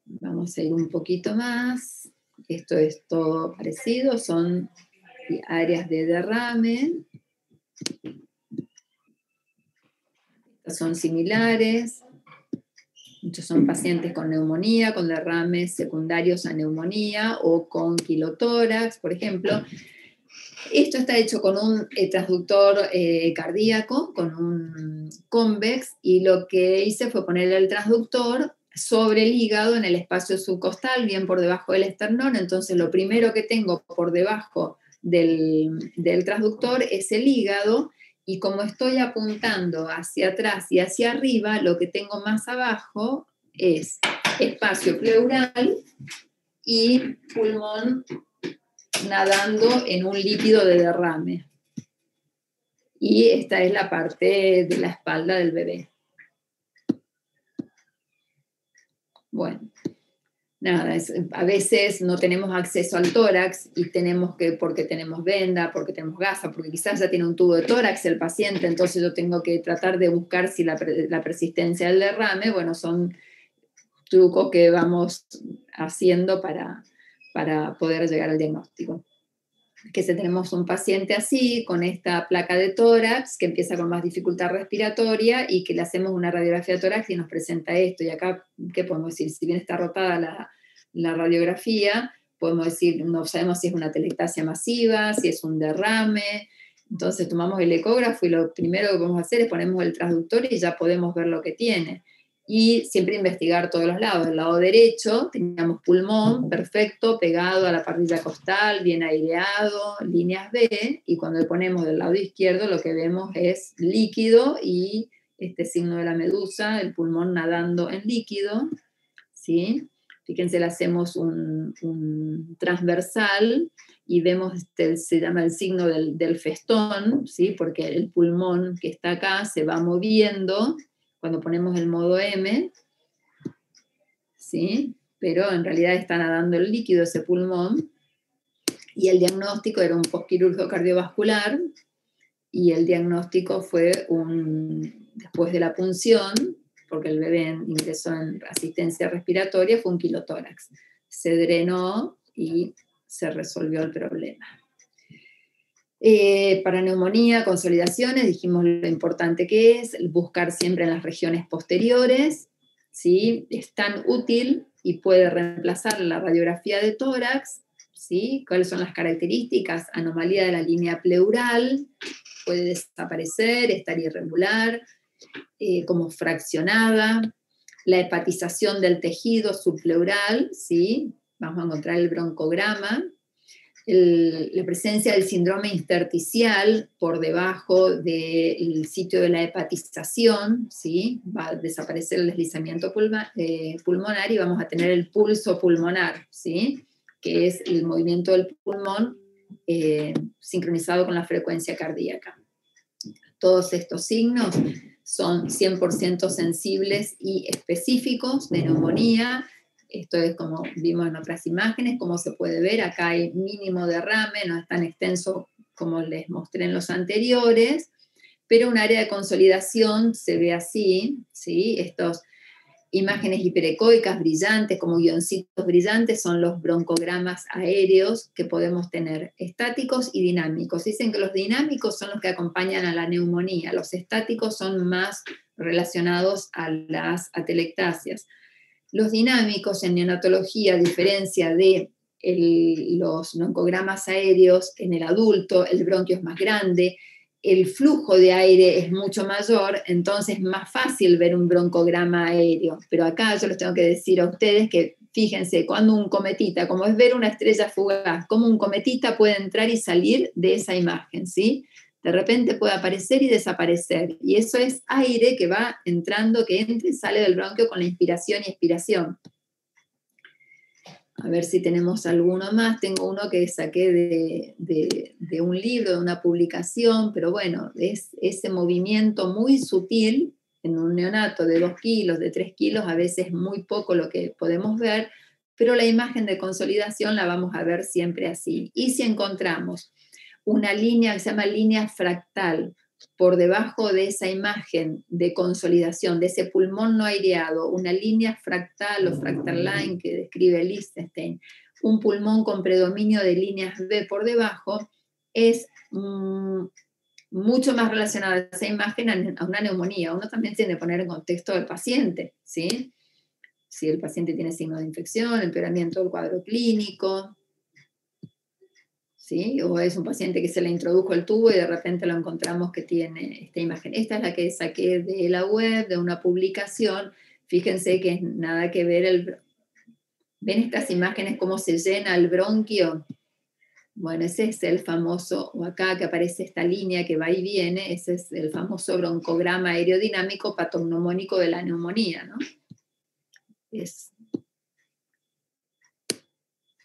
Vamos a ir un poquito más. Esto es todo parecido, son áreas de derrame. Estas son similares. Muchos son pacientes con neumonía, con derrames secundarios a neumonía o con quilotórax, por ejemplo. Esto está hecho con un transductor cardíaco, con un convex, y lo que hice fue ponerle el transductor sobre el hígado en el espacio subcostal, bien por debajo del esternón. Entonces lo primero que tengo por debajo del transductor es el hígado, y como estoy apuntando hacia atrás y hacia arriba, lo que tengo más abajo es espacio pleural y pulmón nadando en un líquido de derrame. Y esta es la parte de la espalda del bebé. Bueno, nada, a veces no tenemos acceso al tórax y tenemos que, porque tenemos venda, porque tenemos gasa, porque quizás ya tiene un tubo de tórax el paciente, entonces yo tengo que tratar de buscar si la persistencia del derrame, bueno, son trucos que vamos haciendo para poder llegar al diagnóstico. Que si tenemos un paciente así, con esta placa de tórax, que empieza con más dificultad respiratoria y que le hacemos una radiografía de tórax y nos presenta esto, y acá, ¿qué podemos decir? Si bien está rotada la radiografía, podemos decir, no sabemos si es una atelectasia masiva, si es un derrame. Entonces tomamos el ecógrafo y lo primero que podemos hacer es ponemos el transductor y ya podemos ver lo que tiene. Y siempre investigar todos los lados. Del lado derecho teníamos pulmón perfecto, pegado a la parrilla costal, bien aireado, líneas B, y cuando le ponemos del lado izquierdo lo que vemos es líquido y este signo de la medusa, el pulmón nadando en líquido, ¿sí? Fíjense, le hacemos un transversal y vemos, se llama el signo del festón, ¿sí? Porque el pulmón que está acá se va moviendo cuando ponemos el modo M, ¿sí? Pero en realidad está nadando el líquido ese pulmón, y el diagnóstico era un posquirúrgico cardiovascular, y el diagnóstico fue después de la punción, porque el bebé ingresó en asistencia respiratoria, fue un quilotórax. Se drenó y se resolvió el problema. Para neumonía, consolidaciones, dijimos lo importante que es buscar siempre en las regiones posteriores, ¿sí? Es tan útil y puede reemplazar la radiografía de tórax, ¿sí? ¿Cuáles son las características? Anomalía de la línea pleural, puede desaparecer, estar irregular, como fraccionada, la hepatización del tejido subpleural, ¿sí? Vamos a encontrar el broncograma. la presencia del síndrome intersticial por debajo del sitio de la hepatización, ¿sí? Va a desaparecer el deslizamiento pulmonar y vamos a tener el pulso pulmonar, ¿sí? Que es el movimiento del pulmón sincronizado con la frecuencia cardíaca. Todos estos signos son 100% sensibles y específicos de neumonía. Esto es como vimos en otras imágenes, como se puede ver, acá hay mínimo derrame, no es tan extenso como les mostré en los anteriores, pero un área de consolidación se ve así, ¿sí? Estas imágenes hiperecoicas brillantes, como guioncitos brillantes, son los broncogramas aéreos que podemos tener, estáticos y dinámicos. Dicen que los dinámicos son los que acompañan a la neumonía, los estáticos son más relacionados a las atelectasias. Los dinámicos en neonatología, a diferencia de los broncogramas aéreos, en el adulto el bronquio es más grande, el flujo de aire es mucho mayor, entonces es más fácil ver un broncograma aéreo. Pero acá yo les tengo que decir a ustedes que fíjense, cuando un cometita, como es ver una estrella fugaz, cómo un cometita puede entrar y salir de esa imagen, ¿sí? De repente puede aparecer y desaparecer. Y eso es aire que va entrando, que entra y sale del bronquio con la inspiración y expiración. A ver si tenemos alguno más. Tengo uno que saqué de un libro, de una publicación, pero bueno, es ese movimiento muy sutil en un neonato de 2 kilos, de 3 kilos, a veces muy poco lo que podemos ver, pero la imagen de consolidación la vamos a ver siempre así. Y si encontramos una línea que se llama línea fractal por debajo de esa imagen de consolidación, de ese pulmón no aireado, una línea fractal o fractal line que describe Lichtenstein, un pulmón con predominio de líneas B por debajo, es mucho más relacionada a esa imagen a una neumonía. Uno también tiene que poner en contexto del paciente, ¿sí? Si el paciente tiene signos de infección, empeoramiento del cuadro clínico, ¿sí? O es un paciente que se le introdujo el tubo y de repente lo encontramos que tiene esta imagen. Esta es la que saqué de la web, de una publicación. Fíjense que es nada que ver ¿ven estas imágenes cómo se llena el bronquio? Bueno, ese es el famoso, o acá que aparece esta línea que va y viene, ese es el famoso broncograma aerodinámico patognomónico de la neumonía, ¿no? Es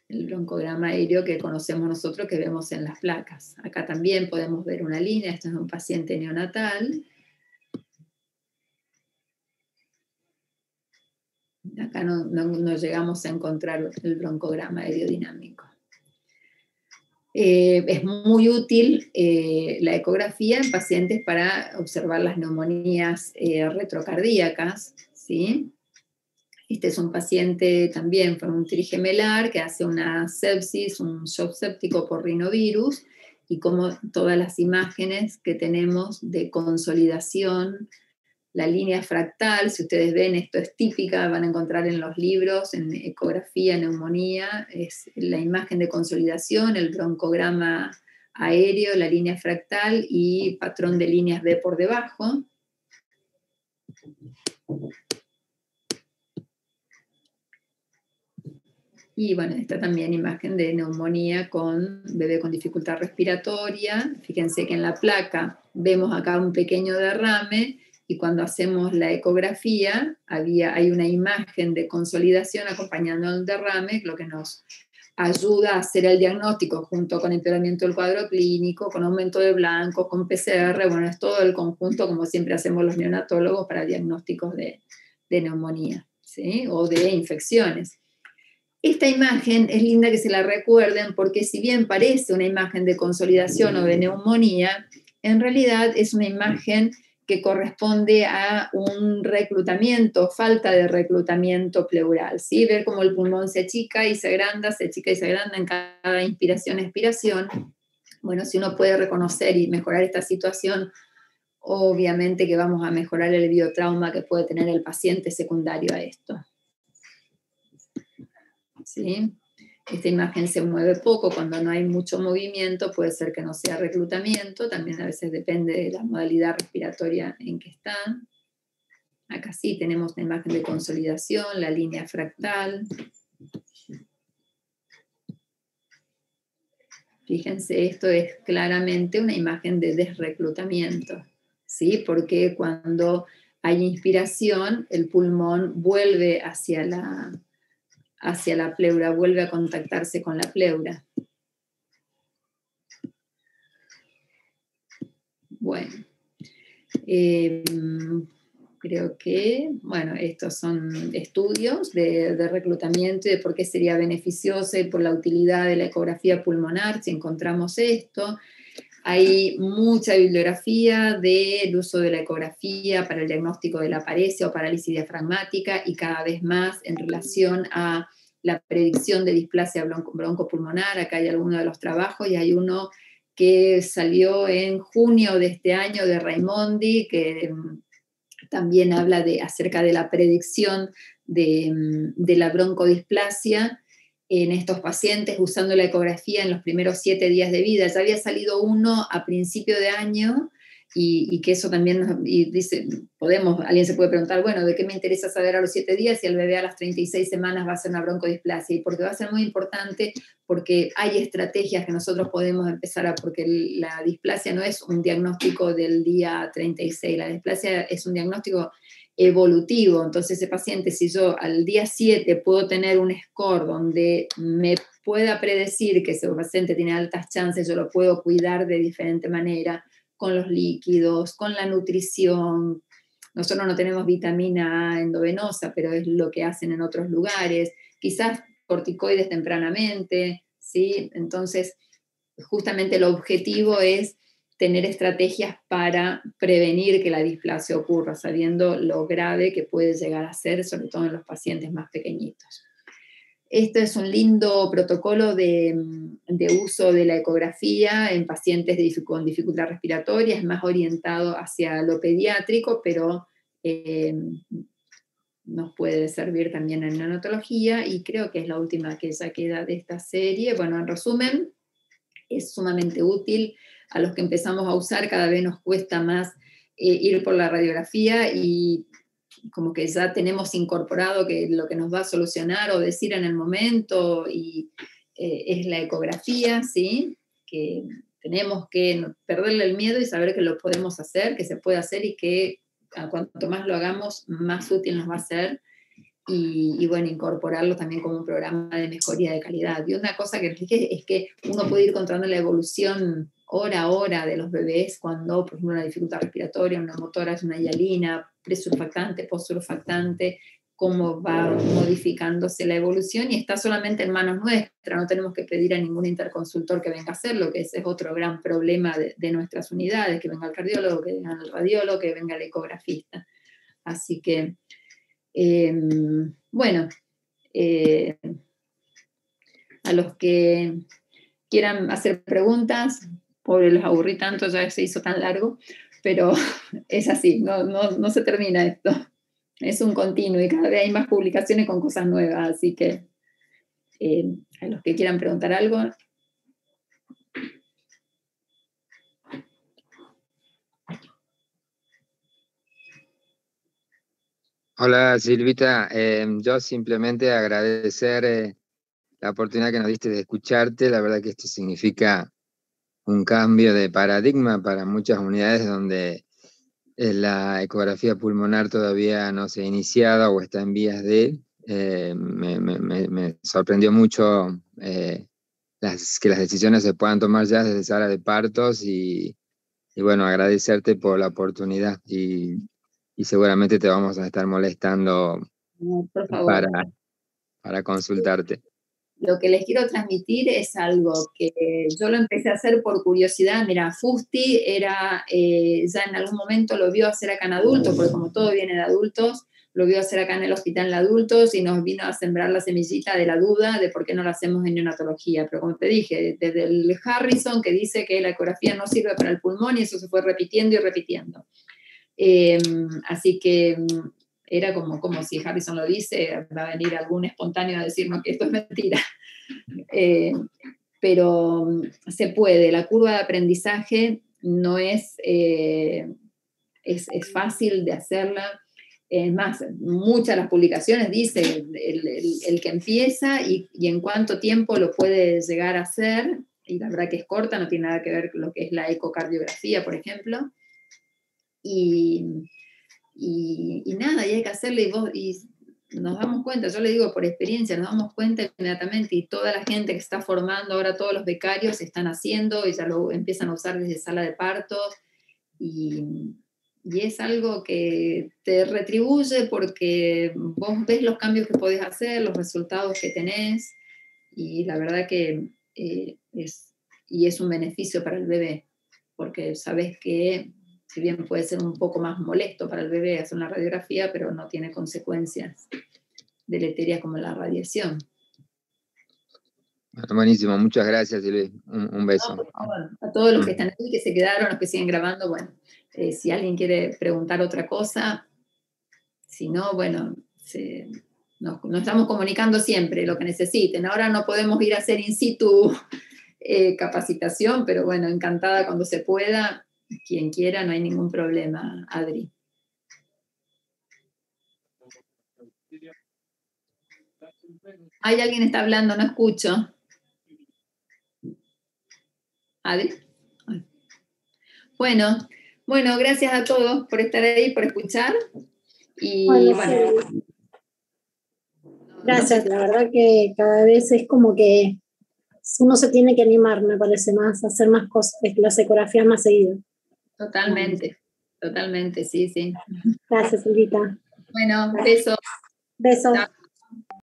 el broncograma aéreo que conocemos nosotros, que vemos en las placas. Acá también podemos ver una línea, esto es un paciente neonatal. Acá no llegamos a encontrar el broncograma aerodinámico. Es muy útil la ecografía en pacientes para observar las neumonías retrocardíacas, ¿sí? Este es un paciente también con un trigemelar que hace una sepsis, un shock séptico por rinovirus, y como todas las imágenes que tenemos de consolidación, la línea fractal, si ustedes ven, esto es típica, van a encontrar en los libros, en ecografía, neumonía, es la imagen de consolidación, el broncograma aéreo, la línea fractal y patrón de líneas B por debajo. Y bueno, esta también imagen de neumonía con bebé con dificultad respiratoria. Fíjense que en la placa vemos acá un pequeño derrame y cuando hacemos la ecografía hay una imagen de consolidación acompañando el derrame, lo que nos ayuda a hacer el diagnóstico junto con empeoramiento del cuadro clínico, con aumento de blancos, con PCR. Bueno, es todo el conjunto como siempre hacemos los neonatólogos para diagnósticos de neumonía, ¿sí? O de infecciones. Esta imagen es linda que se la recuerden porque si bien parece una imagen de consolidación o de neumonía, en realidad es una imagen que corresponde a un reclutamiento, falta de reclutamiento pleural, ¿sí? Ver cómo el pulmón se achica y se agranda en cada inspiración, expiración. Bueno, si uno puede reconocer y mejorar esta situación, obviamente que vamos a mejorar el biotrauma que puede tener el paciente secundario a esto. ¿Sí? Esta imagen se mueve poco, cuando no hay mucho movimiento puede ser que no sea reclutamiento, también a veces depende de la modalidad respiratoria en que están. Acá sí tenemos una imagen de consolidación, la línea fractal. Fíjense, esto es claramente una imagen de desreclutamiento, ¿sí? Porque cuando hay inspiración, el pulmón vuelve hacia la pleura, vuelve a contactarse con la pleura. Bueno, creo que, bueno, estos son estudios de reclutamiento y de por qué sería beneficioso y por la utilidad de la ecografía pulmonar, si encontramos esto. Hay mucha bibliografía del uso de la ecografía para el diagnóstico de la paresia o parálisis diafragmática y cada vez más en relación a la predicción de displasia broncopulmonar. Acá hay algunos de los trabajos y hay uno que salió en junio de este año de Raimondi, que también habla acerca de la predicción de la broncodisplasia en estos pacientes usando la ecografía en los primeros 7 días de vida. Ya había salido uno a principio de año y que eso también, y dice, alguien se puede preguntar, bueno, ¿de qué me interesa saber a los 7 días si el bebé a las 36 semanas va a hacer una broncodisplasia? Y porque va a ser muy importante, porque hay estrategias que nosotros podemos empezar porque la displasia no es un diagnóstico del día 36, la displasia es un diagnóstico evolutivo. Entonces ese paciente, si yo al día 7 puedo tener un score donde me pueda predecir que ese paciente tiene altas chances, yo lo puedo cuidar de diferente manera, con los líquidos, con la nutrición. Nosotros no tenemos vitamina A endovenosa, pero es lo que hacen en otros lugares. Quizás corticoides tempranamente, ¿sí? Entonces, justamente el objetivo es tener estrategias para prevenir que la displasia ocurra, sabiendo lo grave que puede llegar a ser, sobre todo en los pacientes más pequeñitos. Esto es un lindo protocolo de uso de la ecografía en pacientes con dificultad respiratoria, es más orientado hacia lo pediátrico, pero nos puede servir también en neonatología, y creo que es la última que ya queda de esta serie. Bueno, en resumen, es sumamente útil. A los que empezamos a usar cada vez nos cuesta más ir por la radiografía y como que ya tenemos incorporado que lo que nos va a solucionar o decir en el momento es la ecografía, ¿sí? Que tenemos que perderle el miedo y saber que lo podemos hacer, que se puede hacer y que cuanto más lo hagamos, más útil nos va a ser. Y bueno, incorporarlo también como un programa de mejoría de calidad. Y una cosa que les dije es que uno puede ir controlando la evolución hora a hora de los bebés cuando, por ejemplo, una dificultad respiratoria, una motora, es una hialina, presurfactante, postsurfactante, cómo va modificándose la evolución, y está solamente en manos nuestras, no tenemos que pedir a ningún interconsultor que venga a hacerlo, que ese es otro gran problema de nuestras unidades, que venga el cardiólogo, que venga el radiólogo, que venga el ecografista. Así que bueno, a los que quieran hacer preguntas, pobre, los aburrí tanto, ya se hizo tan largo, pero es así, no se termina esto. Es un continuo y cada vez hay más publicaciones con cosas nuevas, así que a los que quieran preguntar algo. Hola Silvita, yo simplemente agradecer la oportunidad que nos diste de escucharte. La verdad que esto significa un cambio de paradigma para muchas unidades donde la ecografía pulmonar todavía no se ha iniciado o está en vías de. Me sorprendió mucho que las decisiones se puedan tomar ya desde sala de partos y bueno, agradecerte por la oportunidad y seguramente te vamos a estar molestando No, por favor. para consultarte. Lo que les quiero transmitir es algo que yo lo empecé a hacer por curiosidad. Mira, Fusti ya en algún momento lo vio hacer acá en adultos, porque como todo viene de adultos, lo vio hacer acá en el hospital en adultos y nos vino a sembrar la semillita de la duda de por qué no lo hacemos en neonatología. Pero como te dije, desde el Harrison, que dice que la ecografía no sirve para el pulmón, y eso se fue repitiendo y repitiendo. Así que era como si Harrison lo dice, va a venir algún espontáneo a decirnos que esto es mentira. Pero se puede, la curva de aprendizaje no es fácil de hacerla. Es más, muchas de las publicaciones dicen el que empieza y en cuánto tiempo lo puede llegar a hacer, y la verdad que es corta, no tiene nada que ver con lo que es la ecocardiografía, por ejemplo. Y nada, y hay que hacerle, y nos damos cuenta, yo le digo por experiencia, nos damos cuenta inmediatamente, y toda la gente que está formando, ahora todos los becarios están haciendo, y ya lo empiezan a usar desde sala de partos, y es algo que te retribuye porque vos ves los cambios que podés hacer, los resultados que tenés, y la verdad que es un beneficio para el bebé, porque sabes que si bien puede ser un poco más molesto para el bebé hacer una radiografía, pero no tiene consecuencias deleterias como la radiación. Buenísimo, muchas gracias, Silvi. Un beso. A todos los que están ahí, que se quedaron, los que siguen grabando, bueno, si alguien quiere preguntar otra cosa, si no, bueno, nos estamos comunicando siempre, lo que necesiten. Ahora no podemos ir a hacer in situ capacitación, pero bueno, encantada cuando se pueda. Quien quiera, no hay ningún problema, Adri. ¿Hay alguien que está hablando? No escucho. Adri. Bueno, gracias a todos por estar ahí, por escuchar. Y bueno. Gracias, la verdad que cada vez es como que uno se tiene que animar, me parece más, a hacer más cosas, las ecografías más seguido. Totalmente, sí. Gracias, Silvita. Bueno, besos. Besos. Chao.